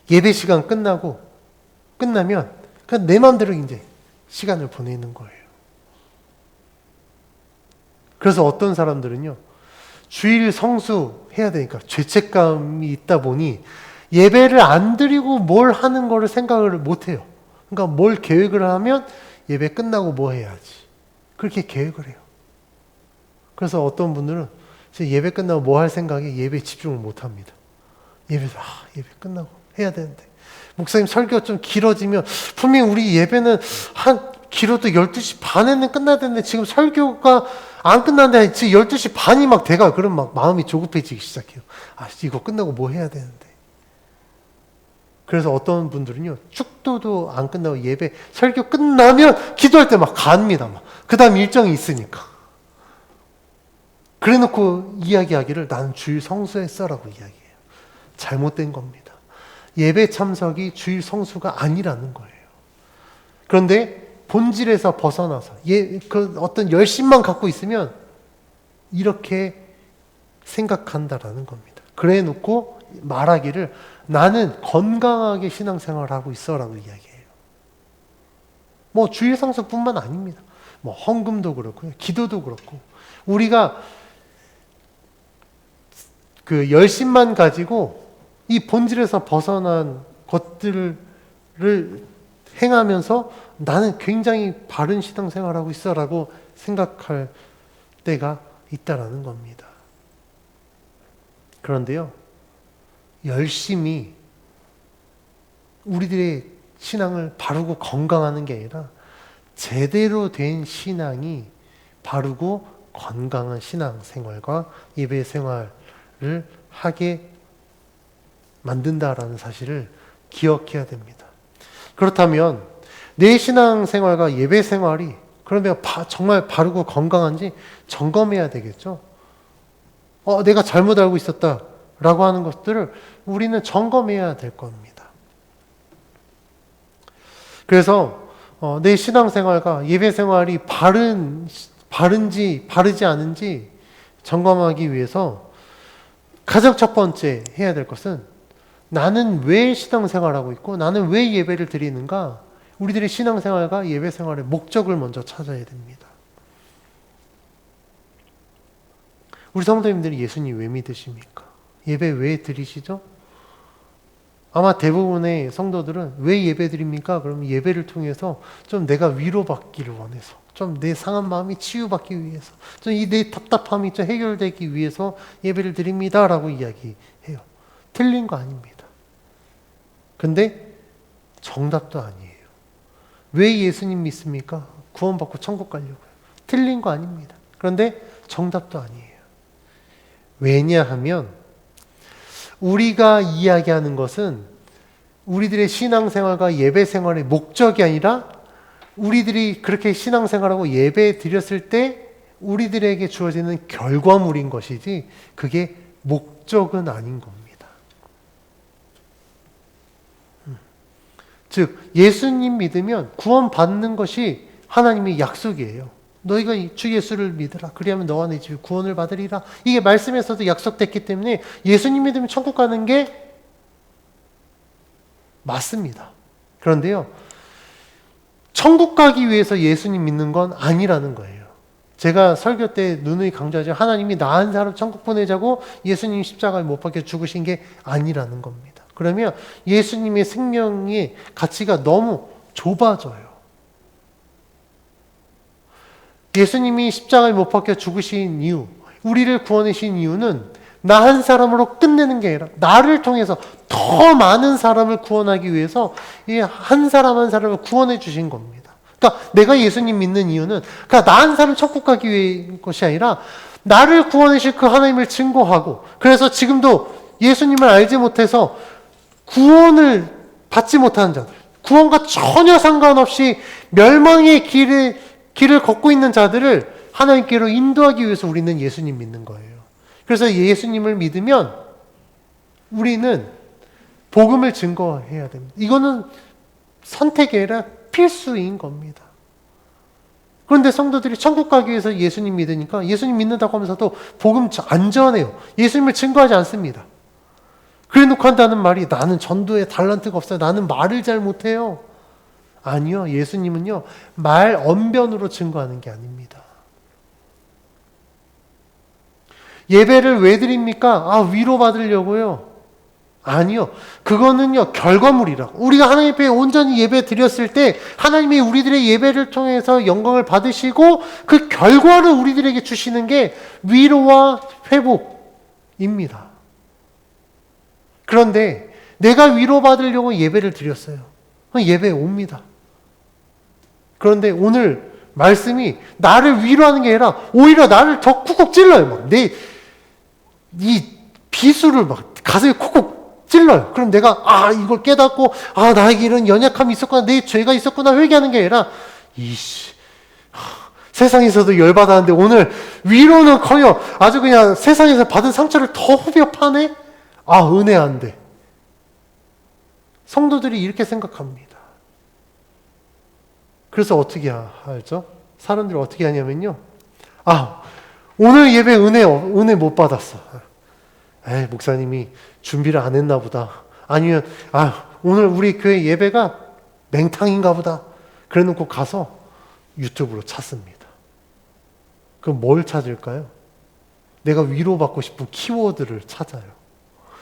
예배 시간 끝나면 그냥 내 마음대로 이제 시간을 보내는 거예요. 그래서 어떤 사람들은요, 주일 성수 해야 되니까 죄책감이 있다 보니 예배를 안 드리고 뭘 하는 거를 생각을 못 해요. 그러니까 뭘 계획을 하면 예배 끝나고 뭐 해야지. 그렇게 계획을 해요. 그래서 어떤 분들은 예배 끝나고 뭐 할 생각에 예배에 집중을 못 합니다. 예배 끝나고 해야 되는데. 목사님 설교 좀 길어지면, 분명히 우리 예배는 길어도 12시 반에는 끝나야 되는데 지금 설교가 안 끝났는데 지금 12시 반이 막 돼가. 그럼 막 마음이 조급해지기 시작해요. 이거 끝나고 뭐 해야 되는데. 그래서 어떤 분들은요, 축도도 안 끝나고 예배 설교 끝나면 기도할 때 막 갑니다. 그 다음 일정이 있으니까. 그래놓고 이야기하기를 나는 주일 성수했어라고 이야기해요. 잘못된 겁니다. 예배 참석이 주일 성수가 아니라는 거예요. 그런데 본질에서 벗어나서 그 어떤 열심만 갖고 있으면 이렇게 생각한다라는 겁니다. 그래 놓고 말하기를 나는 건강하게 신앙생활을 하고 있어라고 이야기해요. 뭐 주일 성수뿐만 아닙니다. 뭐 헌금도 그렇고요. 기도도 그렇고. 우리가 그 열심만 가지고 이 본질에서 벗어난 것들을 행하면서 나는 굉장히 바른 신앙생활하고 있어라고 생각할 때가 있다라는 겁니다. 그런데요, 열심히 우리들의 신앙을 바르고 건강하는 게 아니라 제대로 된 신앙이 바르고 건강한 신앙생활과 예배 생활을 하게 만든다라는 사실을 기억해야 됩니다. 그렇다면 내 신앙생활과 예배 생활이 그러면 정말 바르고 건강한지 점검해야 되겠죠. 내가 잘못 알고 있었다라고 하는 것들을 우리는 점검해야 될 겁니다. 그래서 내 신앙생활과 예배 생활이 바른지 바르지 않은지 점검하기 위해서 가장 첫 번째 해야 될 것은 나는 왜 신앙생활하고 있고 나는 왜 예배를 드리는가? 우리들의 신앙생활과 예배생활의 목적을 먼저 찾아야 됩니다. 우리 성도님들이 예수님 왜 믿으십니까? 예배 왜 드리시죠? 아마 대부분의 성도들은 왜 예배 드립니까? 그러면 예배를 통해서 좀 내가 위로받기를 원해서, 좀 내 상한 마음이 치유받기 위해서, 좀 이 내 답답함이 좀 해결되기 위해서 예배를 드립니다라고 이야기해요. 틀린 거 아닙니다. 근데 정답도 아니에요. 왜 예수님 믿습니까? 구원받고 천국 가려고요. 틀린 거 아닙니다. 그런데 정답도 아니에요. 왜냐하면 우리가 이야기하는 것은 우리들의 신앙생활과 예배생활의 목적이 아니라 우리들이 그렇게 신앙생활하고 예배 드렸을 때 우리들에게 주어지는 결과물인 것이지 그게 목적은 아닌 겁니다. 즉 예수님 믿으면 구원받는 것이 하나님의 약속이에요. 너희가 주 예수를 믿으라. 그리하면 너와 내 집이 구원을 받으리라. 이게 말씀에서도 약속됐기 때문에 예수님 믿으면 천국 가는 게 맞습니다. 그런데요, 천국 가기 위해서 예수님 믿는 건 아니라는 거예요. 제가 설교 때 누누이 강조하죠. 하나님이 나 한 사람 천국 보내자고 예수님 십자가에 못 박혀 죽으신 게 아니라는 겁니다. 그러면 예수님의 생명의 가치가 너무 좁아져요. 예수님이 십자가에 못 박혀 죽으신 이유, 우리를 구원하신 이유는 나 한 사람으로 끝내는 게 아니라 나를 통해서 더 많은 사람을 구원하기 위해서 이 한 사람 한 사람을 구원해 주신 겁니다. 그러니까 내가 예수님 믿는 이유는 그러니까 나 한 사람 천국 가기 위한 것이 아니라 나를 구원하실 그 하나님을 증거하고, 그래서 지금도 예수님을 알지 못해서 구원을 받지 못하는 자들, 구원과 전혀 상관없이 멸망의 길을 걷고 있는 자들을 하나님께로 인도하기 위해서 우리는 예수님 믿는 거예요. 그래서 예수님을 믿으면 우리는 복음을 증거해야 됩니다. 이거는 선택이 아니라 필수인 겁니다. 그런데 성도들이 천국 가기 위해서 예수님 믿으니까 예수님 믿는다고 하면서도 복음 안 전해요. 예수님을 증거하지 않습니다. 그래 놓고 한다는 말이 나는 전도에 달란트가 없어요. 나는 말을 잘 못해요. 아니요. 예수님은요, 말 언변으로 증거하는 게 아닙니다. 예배를 왜 드립니까? 위로받으려고요. 아니요. 그거는요, 결과물이라. 우리가 하나님 앞에 온전히 예배 드렸을 때 하나님이 우리들의 예배를 통해서 영광을 받으시고 그 결과를 우리들에게 주시는 게 위로와 회복입니다. 그런데 내가 위로받으려고 예배를 드렸어요. 예배에 옵니다. 그런데 오늘 말씀이 나를 위로하는 게 아니라 오히려 나를 더 쿡쿡 찔러요. 이 비수를 가슴에 쿡쿡 찔러요. 그럼 내가 이걸 깨닫고 나에게 이런 연약함이 있었구나, 내 죄가 있었구나 회개하는 게 아니라 세상에서도 열받았는데 오늘 위로는커녕 아주 그냥 세상에서 받은 상처를 더 후벼 파네? 아, 은혜 안 돼. 성도들이 이렇게 생각합니다. 그래서 어떻게 하죠? 사람들이 어떻게 하냐면요. 아, 오늘 예배 은혜 못 받았어. 에이, 목사님이 준비를 안 했나 보다. 아니면, 오늘 우리 교회 예배가 맹탕인가 보다. 그래 놓고 가서 유튜브로 찾습니다. 그럼 뭘 찾을까요? 내가 위로받고 싶은 키워드를 찾아요.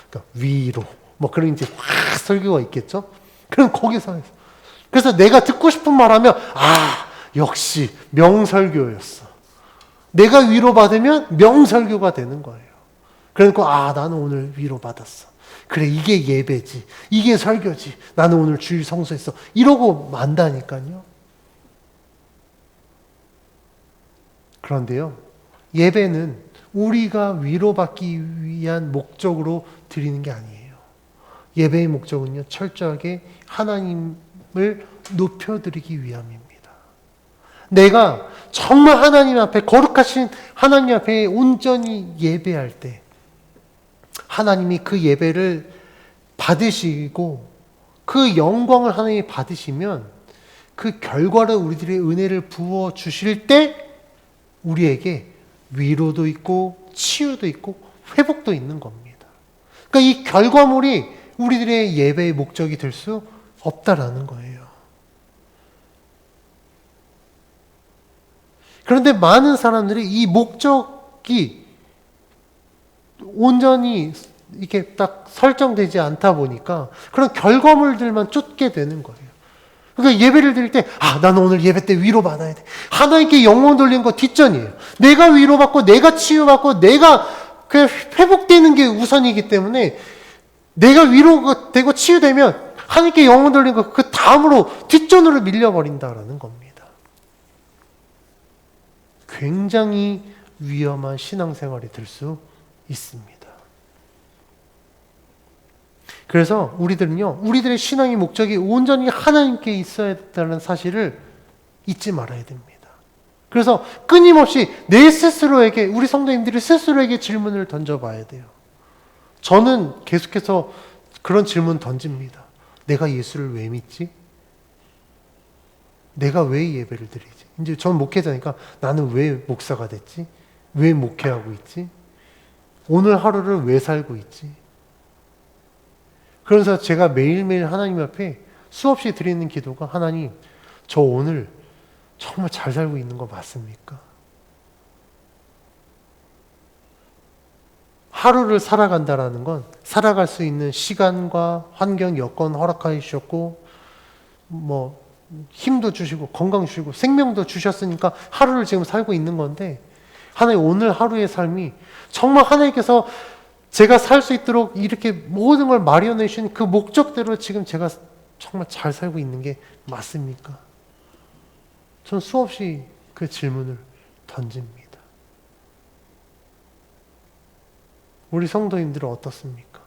그러니까 위로. 뭐 그런 이제 확 설교가 있겠죠? 그럼 거기서 해서. 그래서 내가 듣고 싶은 말 하면, 역시 명설교였어. 내가 위로받으면 명설교가 되는 거예요. 그러니까, 나는 오늘 위로받았어. 그래, 이게 예배지. 이게 설교지. 나는 오늘 주일 성수했어. 이러고 만다니까요. 그런데요, 예배는 우리가 위로받기 위한 목적으로 드리는 게 아니에요. 예배의 목적은요, 철저하게 하나님을 높여드리기 위함입니다. 내가 정말 하나님 앞에, 거룩하신 하나님 앞에 온전히 예배할 때 하나님이 그 예배를 받으시고 그 영광을 하나님이 받으시면 그 결과를 우리들의 은혜를 부어 주실 때 우리에게 위로도 있고 치유도 있고 회복도 있는 겁니다. 그러니까 이 결과물이 우리들의 예배의 목적이 될 수 없다라는 거예요. 그런데 많은 사람들이 이 목적이 온전히 이렇게 딱 설정되지 않다 보니까 그런 결과물들만 쫓게 되는 거예요. 그러니까 예배를 드릴 때, 나는 오늘 예배 때 위로받아야 돼. 하나님께 영혼 돌리는 거 뒷전이에요. 내가 위로받고, 내가 치유받고, 내가 회복되는 게 우선이기 때문에 내가 위로가 되고 치유되면 하나님께 영혼 돌리는 거 그 다음으로 뒷전으로 밀려버린다라는 겁니다. 굉장히 위험한 신앙생활이 될 수 있습니다. 그래서 우리들은요, 우리들의 신앙의 목적이 온전히 하나님께 있어야 된다는 사실을 잊지 말아야 됩니다. 그래서 끊임없이 내 스스로에게, 우리 성도님들이 스스로에게 질문을 던져봐야 돼요. 저는 계속해서 그런 질문 던집니다. 내가 예수를 왜 믿지? 내가 왜 예배를 드리지? 이제 전 목회자니까 나는 왜 목사가 됐지? 왜 목회하고 있지? 오늘 하루를 왜 살고 있지? 그래서 제가 매일매일 하나님 앞에 수없이 드리는 기도가, 하나님, 저 오늘 정말 잘 살고 있는 거 맞습니까? 하루를 살아간다라는 건 살아갈 수 있는 시간과 환경, 여건 허락해 주셨고, 힘도 주시고, 건강 주시고, 생명도 주셨으니까 하루를 지금 살고 있는 건데, 하나님 오늘 하루의 삶이 정말 하나님께서 제가 살 수 있도록 이렇게 모든 걸 마련해 주신 그 목적대로 지금 제가 정말 잘 살고 있는 게 맞습니까? 전 수없이 그 질문을 던집니다. 우리 성도님들은 어떻습니까?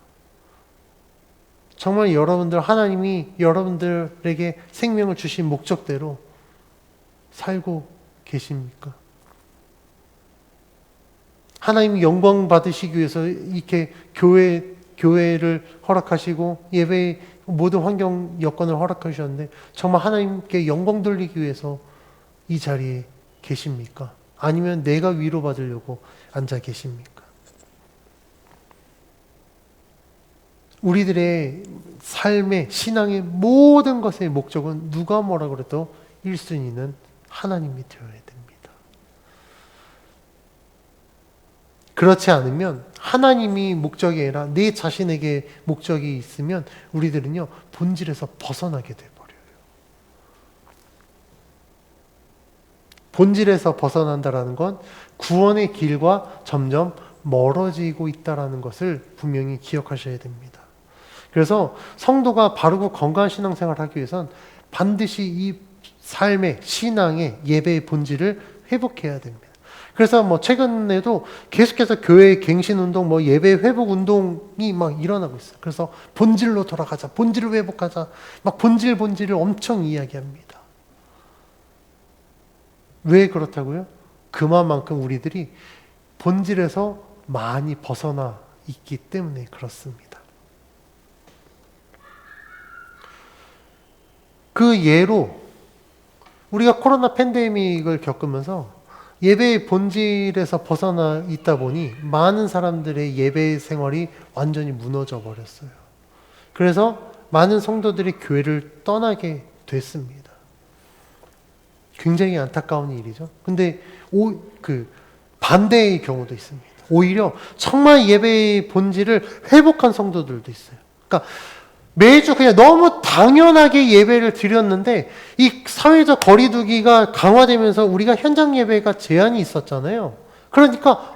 정말 여러분들, 하나님이 여러분들에게 생명을 주신 목적대로 살고 계십니까? 하나님이 영광 받으시기 위해서 이렇게 교회를 허락하시고 예배의 모든 환경 여건을 허락하셨는데 정말 하나님께 영광 돌리기 위해서 이 자리에 계십니까? 아니면 내가 위로받으려고 앉아 계십니까? 우리들의 삶의 신앙의 모든 것의 목적은 누가 뭐라 그래도 1순위는 하나님이 되어야 됩니다. 그렇지 않으면 하나님이 목적이 아니라 내 자신에게 목적이 있으면 우리들은요, 본질에서 벗어나게 돼버려요. 본질에서 벗어난다라는 건 구원의 길과 점점 멀어지고 있다라는 것을 분명히 기억하셔야 됩니다. 그래서 성도가 바르고 건강한 신앙생활을 하기 위해선 반드시 이 삶의, 신앙의, 예배의 본질을 회복해야 됩니다. 그래서 최근에도 계속해서 교회 갱신운동, 예배 회복 운동이 막 일어나고 있어요. 그래서 본질로 돌아가자, 본질을 회복하자, 본질을 엄청 이야기합니다. 왜 그렇다고요? 그만큼 우리들이 본질에서 많이 벗어나 있기 때문에 그렇습니다. 그 예로 우리가 코로나 팬데믹을 겪으면서 예배의 본질에서 벗어나 있다 보니 많은 사람들의 예배 생활이 완전히 무너져 버렸어요. 그래서 많은 성도들이 교회를 떠나게 됐습니다. 굉장히 안타까운 일이죠. 근데 반대의 경우도 있습니다. 오히려 정말 예배의 본질을 회복한 성도들도 있어요. 그러니까 매주 그냥 너무 당연하게 예배를 드렸는데 이 사회적 거리두기가 강화되면서 우리가 현장 예배가 제한이 있었잖아요. 그러니까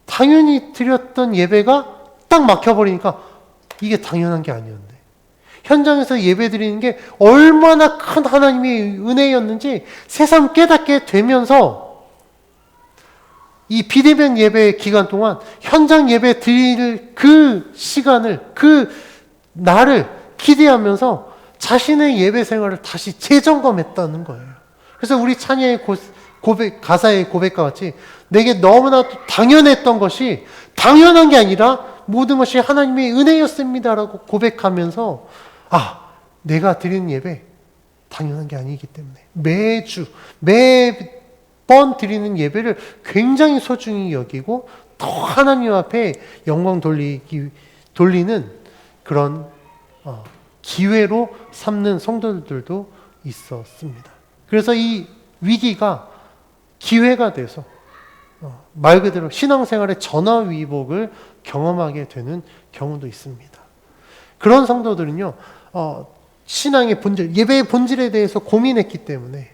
당연히 드렸던 예배가 딱 막혀버리니까 이게 당연한 게 아니었는데 현장에서 예배 드리는 게 얼마나 큰 하나님의 은혜였는지 새삼 깨닫게 되면서 이 비대면 예배 기간 동안 현장 예배 드릴 그 시간을, 그 날을 기대하면서 자신의 예배 생활을 다시 재점검했다는 거예요. 그래서 우리 찬양의 가사의 고백과 같이 내게 너무나도 당연했던 것이 당연한 게 아니라 모든 것이 하나님의 은혜였습니다라고 고백하면서 내가 드리는 예배 당연한 게 아니기 때문에 매번 드리는 예배를 굉장히 소중히 여기고 더 하나님 앞에 영광 돌리는 그런 기회로 삼는 성도들도 있었습니다. 그래서 이 위기가 기회가 돼서 말 그대로 신앙생활의 전화위복을 경험하게 되는 경우도 있습니다. 그런 성도들은요, 신앙의 본질, 예배의 본질에 대해서 고민했기 때문에,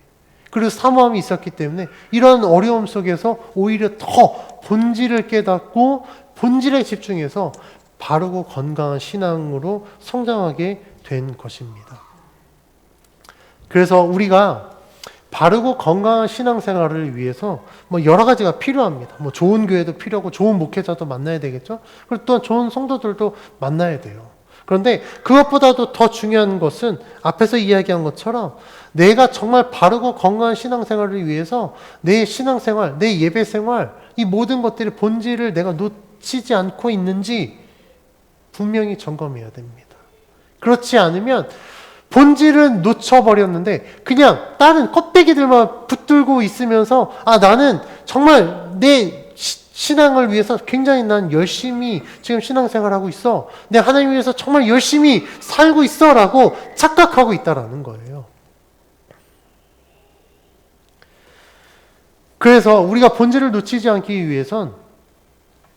그리고 사모함이 있었기 때문에 이런 어려움 속에서 오히려 더 본질을 깨닫고 본질에 집중해서 바르고 건강한 신앙으로 성장하게 된 것입니다. 그래서 우리가 바르고 건강한 신앙생활을 위해서 여러 가지가 필요합니다. 좋은 교회도 필요하고 좋은 목회자도 만나야 되겠죠. 그리고 또 좋은 성도들도 만나야 돼요. 그런데 그것보다도 더 중요한 것은 앞에서 이야기한 것처럼 내가 정말 바르고 건강한 신앙생활을 위해서 내 신앙생활, 내 예배생활, 이 모든 것들의 본질을 내가 놓치지 않고 있는지 분명히 점검해야 됩니다. 그렇지 않으면 본질은 놓쳐버렸는데 그냥 다른 껍데기들만 붙들고 있으면서 나는 정말 내 신앙을 위해서 굉장히 난 열심히 지금 신앙생활하고 있어. 내 하나님 위해서 정말 열심히 살고 있어 라고 착각하고 있다라는 거예요. 그래서 우리가 본질을 놓치지 않기 위해선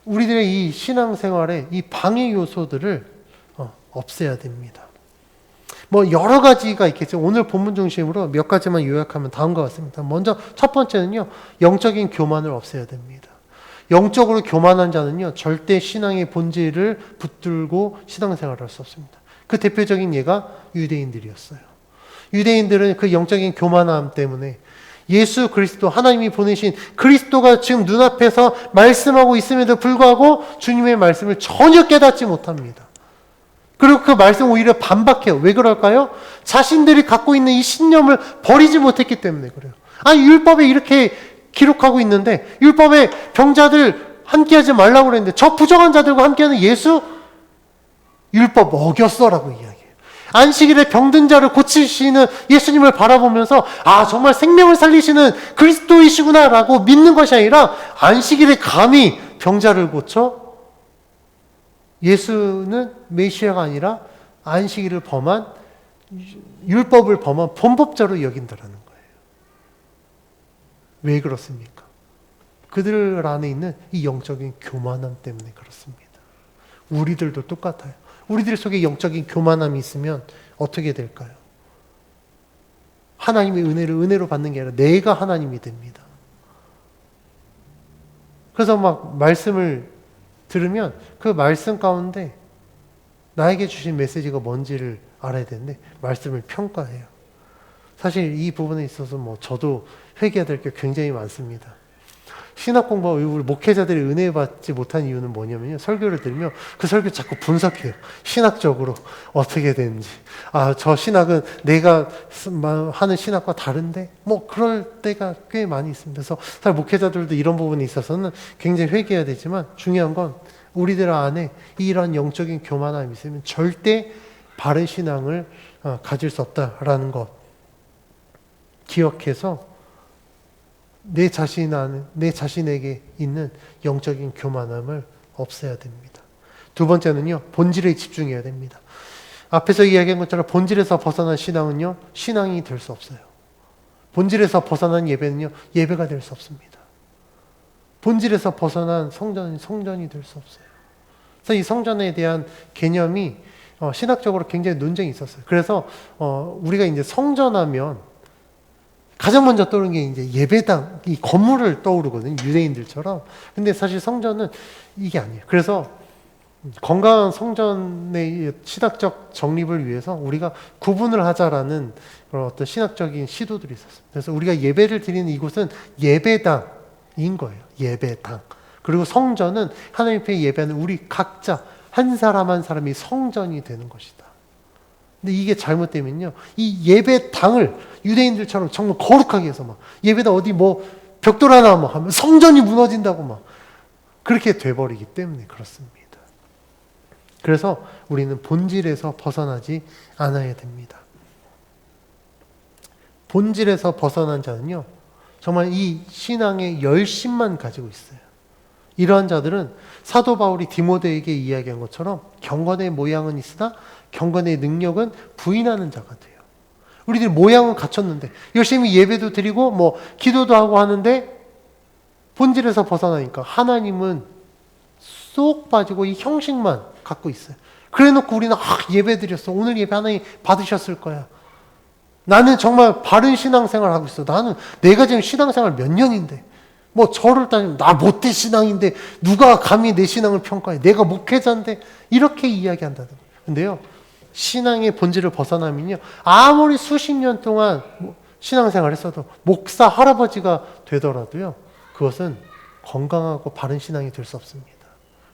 우리들의 이 신앙생활에 이 방해 요소들을 없애야 됩니다. 여러 가지가 있겠죠. 오늘 본문 중심으로 몇 가지만 요약하면 다음과 같습니다. 먼저 첫 번째는요, 영적인 교만을 없애야 됩니다. 영적으로 교만한 자는요, 절대 신앙의 본질을 붙들고 신앙생활을 할 수 없습니다. 그 대표적인 예가 유대인들이었어요. 유대인들은 그 영적인 교만함 때문에 예수 그리스도, 하나님이 보내신 그리스도가 지금 눈앞에서 말씀하고 있음에도 불구하고 주님의 말씀을 전혀 깨닫지 못합니다. 그리고 그 말씀 오히려 반박해요. 왜 그럴까요? 자신들이 갖고 있는 이 신념을 버리지 못했기 때문에 그래요. 율법에 이렇게 기록하고 있는데, 율법에 병자들 함께하지 말라고 그랬는데 저 부정한 자들과 함께하는 예수? 율법 어겼어라고 이야기해요. 안식일에 병든 자를 고치시는 예수님을 바라보면서 정말 생명을 살리시는 그리스도이시구나 라고 믿는 것이 아니라 안식일에 감히 병자를 고쳐? 예수는 메시아가 아니라 안식일을 범한, 율법을 범한 범법자로 여긴다라는 거예요. 왜 그렇습니까? 그들 안에 있는 이 영적인 교만함 때문에 그렇습니다. 우리들도 똑같아요. 우리들 속에 영적인 교만함이 있으면 어떻게 될까요? 하나님의 은혜를 은혜로 받는 게 아니라 내가 하나님이 됩니다. 그래서 말씀을 들으면 그 말씀 가운데 나에게 주신 메시지가 뭔지를 알아야 되는데 말씀을 평가해요. 사실 이 부분에 있어서 저도 회개해야 될 게 굉장히 많습니다. 신학 공부하고 우리 목회자들이 은혜 받지 못한 이유는 뭐냐면요. 설교를 들으면 그 설교 자꾸 분석해요. 신학적으로 어떻게 되는지. 아, 저 신학은 내가 하는 신학과 다른데? 뭐 그럴 때가 꽤 많이 있습니다. 그래서 사실 목회자들도 이런 부분에 있어서는 굉장히 회개해야 되지만 중요한 건 우리들 안에 이런 영적인 교만함이 있으면 절대 바른 신앙을 가질 수 없다라는 것 기억해서 내 자신에게 있는 영적인 교만함을 없애야 됩니다. 두 번째는요, 본질에 집중해야 됩니다. 앞에서 이야기한 것처럼 본질에서 벗어난 신앙은요, 신앙이 될 수 없어요. 본질에서 벗어난 예배는요, 예배가 될 수 없습니다. 본질에서 벗어난 성전은 성전이 될 수 없어요. 그래서 이 성전에 대한 개념이 신학적으로 굉장히 논쟁이 있었어요. 그래서 우리가 이제 성전하면 가장 먼저 떠오르는 게 이제 예배당, 이 건물을 떠오르거든요. 유대인들처럼. 근데 사실 성전은 이게 아니에요. 그래서 건강한 성전의 신학적 정립을 위해서 우리가 구분을 하자라는 그런 어떤 신학적인 시도들이 있었어요. 그래서 우리가 예배를 드리는 이곳은 예배당인 거예요. 예배당. 그리고 성전은 하나님 앞에 예배하는 우리 각자 한 사람 한 사람이 성전이 되는 것이다. 근데 이게 잘못되면요, 이 예배당을 유대인들처럼 정말 거룩하게 해서 막 예배당 어디 뭐 벽돌 하나 뭐 하면 성전이 무너진다고 막 그렇게 돼버리기 때문에 그렇습니다. 그래서 우리는 본질에서 벗어나지 않아야 됩니다. 본질에서 벗어난 자는요, 정말 이 신앙의 열심만 가지고 있어요. 이러한 자들은 사도 바울이 디모데에게 이야기한 것처럼 경건의 모양은 있으나 경건의 능력은 부인하는 자가 돼요. 우리들 모양은 갖췄는데 열심히 예배도 드리고 뭐 기도도 하고 하는데 본질에서 벗어나니까 하나님은 쏙 빠지고 이 형식만 갖고 있어요. 그래놓고 우리는 예배 드렸어. 오늘 예배 하나님 받으셨을 거야. 나는 정말 바른 신앙생활 하고 있어. 나는 내가 지금 신앙생활 몇 년인데 뭐 저를 따지면 나 못된 신앙인데 누가 감히 내 신앙을 평가해. 내가 목회자인데 이렇게 이야기한다는 거예요. 근데요, 신앙의 본질을 벗어나면요, 아무리 수십 년 동안 신앙생활 했어도 목사 할아버지가 되더라도요, 그것은 건강하고 바른 신앙이 될 수 없습니다.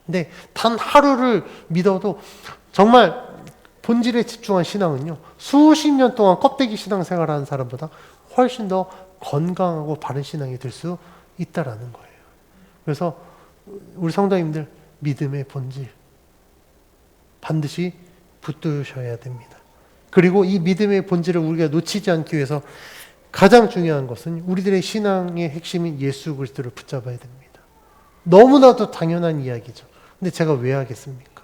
근데 단 하루를 믿어도 정말 본질에 집중한 신앙은요, 수십 년 동안 껍데기 신앙생활하는 사람보다 훨씬 더 건강하고 바른 신앙이 될 수 있다라는 거예요. 그래서 우리 성도님들 믿음의 본질 반드시 붙드셔야 됩니다. 그리고 이 믿음의 본질을 우리가 놓치지 않기 위해서 가장 중요한 것은 우리들의 신앙의 핵심인 예수 그리스도를 붙잡아야 됩니다. 너무나도 당연한 이야기죠. 근데 제가 왜 하겠습니까?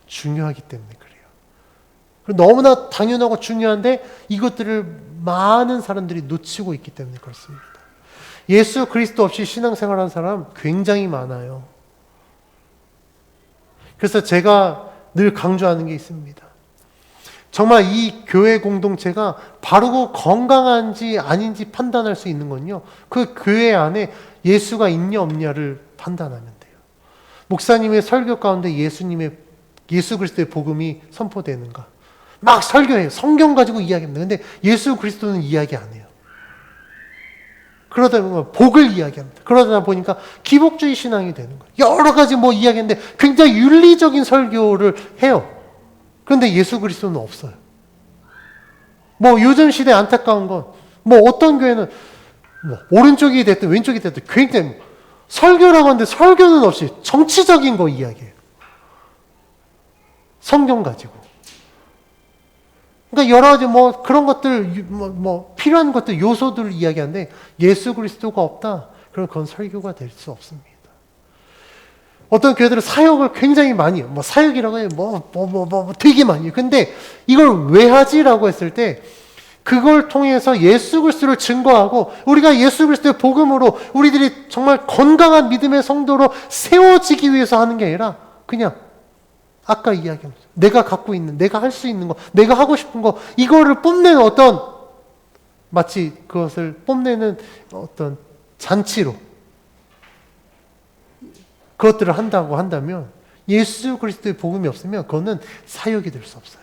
중요하기 때문에 그래요. 너무나 당연하고 중요한데 이것들을 많은 사람들이 놓치고 있기 때문에 그렇습니다. 예수 그리스도 없이 신앙생활하는 사람 굉장히 많아요. 그래서 제가 늘 강조하는 게 있습니다. 정말 이 교회 공동체가 바르고 건강한지 아닌지 판단할 수 있는 건요, 그 교회 안에 예수가 있냐 없냐를 판단하면 돼요. 목사님의 설교 가운데 예수 그리스도의 복음이 선포되는가? 막 설교해요. 성경 가지고 이야기합니다. 근데 예수 그리스도는 이야기 안 해요. 그러다 보면 복을 이야기합니다. 그러다 보니까 기복주의 신앙이 되는 거예요. 여러 가지 뭐 이야기하는데 굉장히 윤리적인 설교를 해요. 그런데 예수 그리스도는 없어요. 뭐 요즘 시대에 안타까운 건 뭐 어떤 교회는 뭐 오른쪽이 됐든 왼쪽이 됐든 굉장히 설교라고 하는데 설교는 없이 정치적인 거 이야기해요. 성경 가지고. 그러니까 여러 가지 뭐 그런 것들, 뭐 필요한 것들, 요소들을 이야기하는데 예수 그리스도가 없다. 그럼 그건 설교가 될 수 없습니다. 어떤 교회들은 사역을 굉장히 많이 해요. 뭐 사역이라고 해요. 뭐 되게 많이 해요. 근데 이걸 왜 하지라고 했을 때 그걸 통해서 예수 그리스도를 증거하고 우리가 예수 그리스도의 복음으로 우리들이 정말 건강한 믿음의 성도로 세워지기 위해서 하는 게 아니라 그냥 아까 이야기한 내가 갖고 있는, 내가 할 수 있는 거, 내가 하고 싶은 거, 이거를 뽐내는 어떤, 마치 그것을 뽐내는 어떤 잔치로 그것들을 한다고 한다면 예수 그리스도의 복음이 없으면 그거는 사역이 될 수 없어요.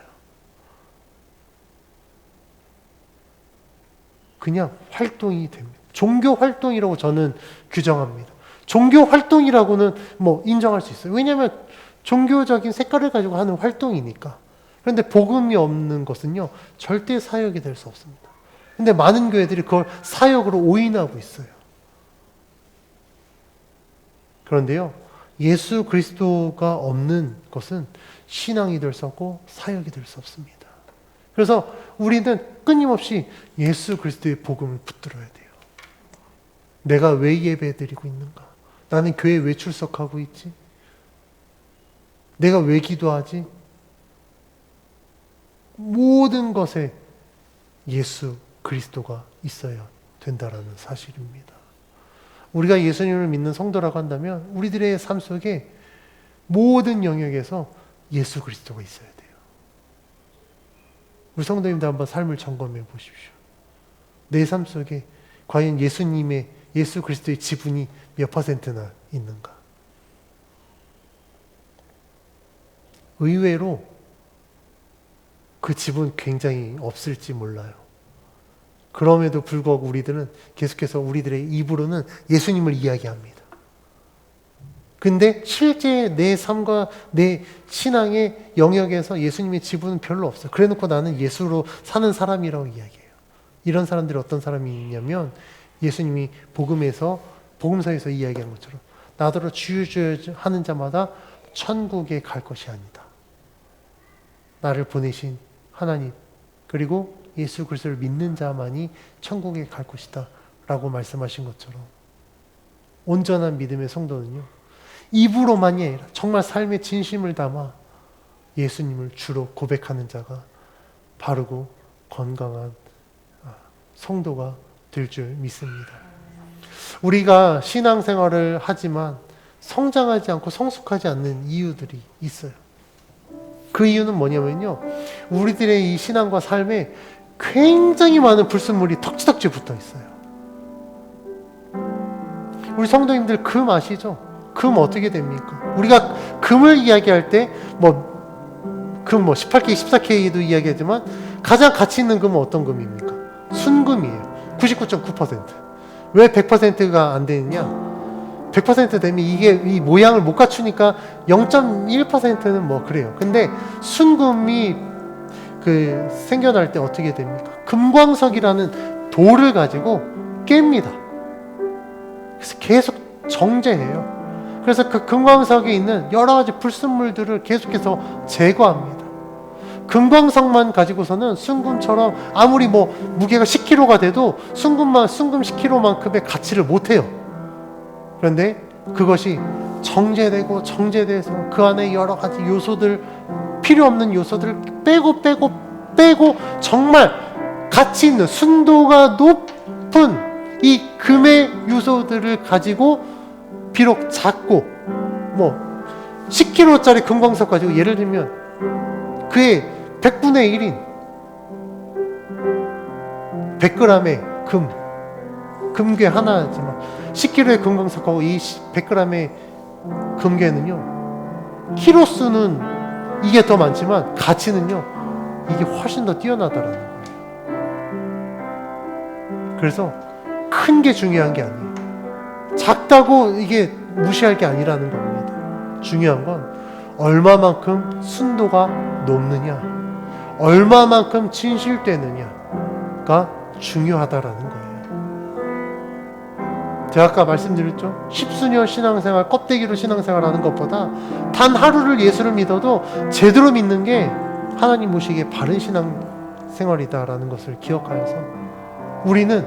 그냥 활동이 됩니다. 종교 활동이라고 저는 규정합니다. 종교 활동이라고는 뭐 인정할 수 있어요. 왜냐하면 종교적인 색깔을 가지고 하는 활동이니까. 그런데 복음이 없는 것은요, 절대 사역이 될 수 없습니다. 근데 많은 교회들이 그걸 사역으로 오인하고 있어요. 그런데요, 예수 그리스도가 없는 것은 신앙이 될 수 없고 사역이 될 수 없습니다. 그래서 우리는 끊임없이 예수 그리스도의 복음을 붙들어야 돼요. 내가 왜 예배 드리고 있는가? 나는 교회에 왜 출석하고 있지? 내가 왜 기도하지? 모든 것에 예수 그리스도가 있어야 된다라는 사실입니다. 우리가 예수님을 믿는 성도라고 한다면 우리들의 삶 속에 모든 영역에서 예수 그리스도가 있어야 돼요. 우리 성도님들 한번 삶을 점검해 보십시오. 내 삶 속에 과연 예수 그리스도의 지분이 몇 퍼센트나 있는가? 의외로 그 지분 굉장히 없을지 몰라요. 그럼에도 불구하고 우리들은 계속해서 우리들의 입으로는 예수님을 이야기합니다. 근데 실제 내 삶과 내 신앙의 영역에서 예수님의 지분은 별로 없어요. 그래 놓고 나는 예수로 사는 사람이라고 이야기해요. 이런 사람들이 어떤 사람이 있냐면 예수님이 복음서에서 이야기한 것처럼 나더러 주여 주여 하는 자마다 천국에 갈 것이 아니다. 나를 보내신 하나님 그리고 예수 그리스도를 믿는 자만이 천국에 갈 것이다 라고 말씀하신 것처럼 온전한 믿음의 성도는요, 입으로만이 아니라 정말 삶의 진심을 담아 예수님을 주로 고백하는 자가 바르고 건강한 성도가 될 줄 믿습니다. 우리가 신앙생활을 하지만 성장하지 않고 성숙하지 않는 이유들이 있어요. 그 이유는 뭐냐면요, 우리들의 이 신앙과 삶에 굉장히 많은 불순물이 덕지덕지 붙어 있어요. 우리 성도님들 금 아시죠? 금 어떻게 됩니까? 우리가 금을 이야기할 때 금 18K, 14K도 이야기하지만 가장 가치 있는 금은 어떤 금입니까? 순금이에요. 99.9%. 왜 100%가 안 되느냐? 100% 되면 이게 이 모양을 못 갖추니까 0.1%는 뭐 그래요. 근데 순금이 생겨날 때 어떻게 됩니까? 금광석이라는 돌을 가지고 깹니다. 그래서 계속 정제해요. 그래서 그 금광석에 있는 여러 가지 불순물들을 계속해서 제거합니다. 금광석만 가지고서는 순금처럼 아무리 무게가 10kg가 돼도 순금 10kg만큼의 가치를 못 해요. 그런데 그것이 정제되고 정제돼서 그 안에 여러 가지 요소들, 필요 없는 요소들을 빼고 정말 가치 있는 순도가 높은 이 금의 요소들을 가지고 비록 작고 10kg짜리 금광석 가지고 예를 들면 그의 100분의 1인 100g의 금괴 하나지만 10kg의 금광석하고 이 100g의 금괴는요, 키로수는 이게 더 많지만 가치는요, 이게 훨씬 더 뛰어나다라는 거예요. 그래서 큰 게 중요한 게 아니에요. 작다고 이게 무시할 게 아니라는 겁니다. 중요한 건 얼마만큼 순도가 높느냐, 얼마만큼 진실되느냐가 중요하다라는 거예요. 제가 아까 말씀드렸죠? 10수년 신앙생활, 껍데기로 신앙생활하는 것보다 단 하루를 예수를 믿어도 제대로 믿는 게 하나님 보시기에 바른 신앙생활이다라는 것을 기억하여서 우리는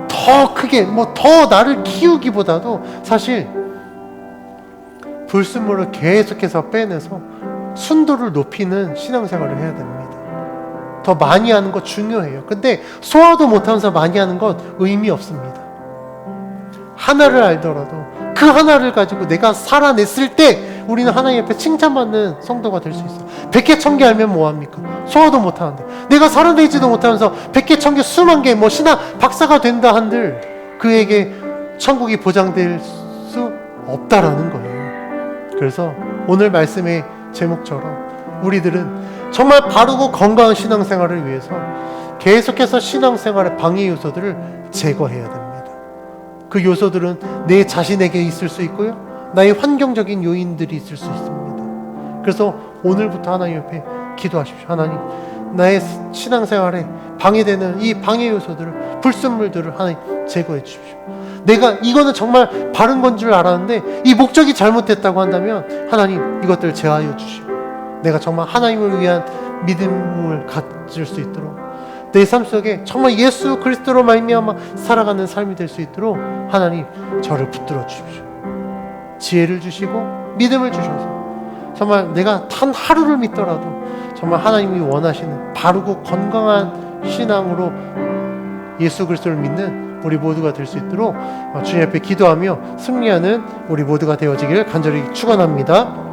더 크게 더 나를 키우기보다도 사실 불순물을 계속해서 빼내서 순도를 높이는 신앙생활을 해야 됩니다. 더 많이 하는 것 중요해요. 근데 소화도 못하면서 많이 하는 것 의미 없습니다. 하나를 알더라도 그 하나를 가지고 내가 살아냈을 때 우리는 하나님 앞에 칭찬받는 성도가 될 수 있어요. 100개 1000개 알면 뭐합니까? 소화도 못하는데 내가 살아내지도 못하면서 100개 1000개 수만 개 신학 박사가 된다 한들 그에게 천국이 보장될 수 없다라는 거예요. 그래서 오늘 말씀의 제목처럼 우리들은 정말 바르고 건강한 신앙생활을 위해서 계속해서 신앙생활의 방해 요소들을 제거해야 됩니다. 그 요소들은 내 자신에게 있을 수 있고요, 나의 환경적인 요인들이 있을 수 있습니다. 그래서 오늘부터 하나님 옆에 기도하십시오. 하나님, 나의 신앙생활에 방해되는 이 방해 요소들을, 불순물들을 하나님 제거해 주십시오. 내가 이거는 정말 바른 건 줄 알았는데 이 목적이 잘못됐다고 한다면 하나님 이것들을 제하여 주시고, 내가 정말 하나님을 위한 믿음을 가질 수 있도록, 내 삶 속에 정말 예수 그리스도로 말미암아 살아가는 삶이 될 수 있도록 하나님 저를 붙들어 주십시오. 지혜를 주시고 믿음을 주셔서 정말 내가 단 하루를 믿더라도 정말 하나님이 원하시는 바르고 건강한 신앙으로 예수 그리스도를 믿는 우리 모두가 될 수 있도록 주님 앞에 기도하며 승리하는 우리 모두가 되어지길 간절히 축원합니다.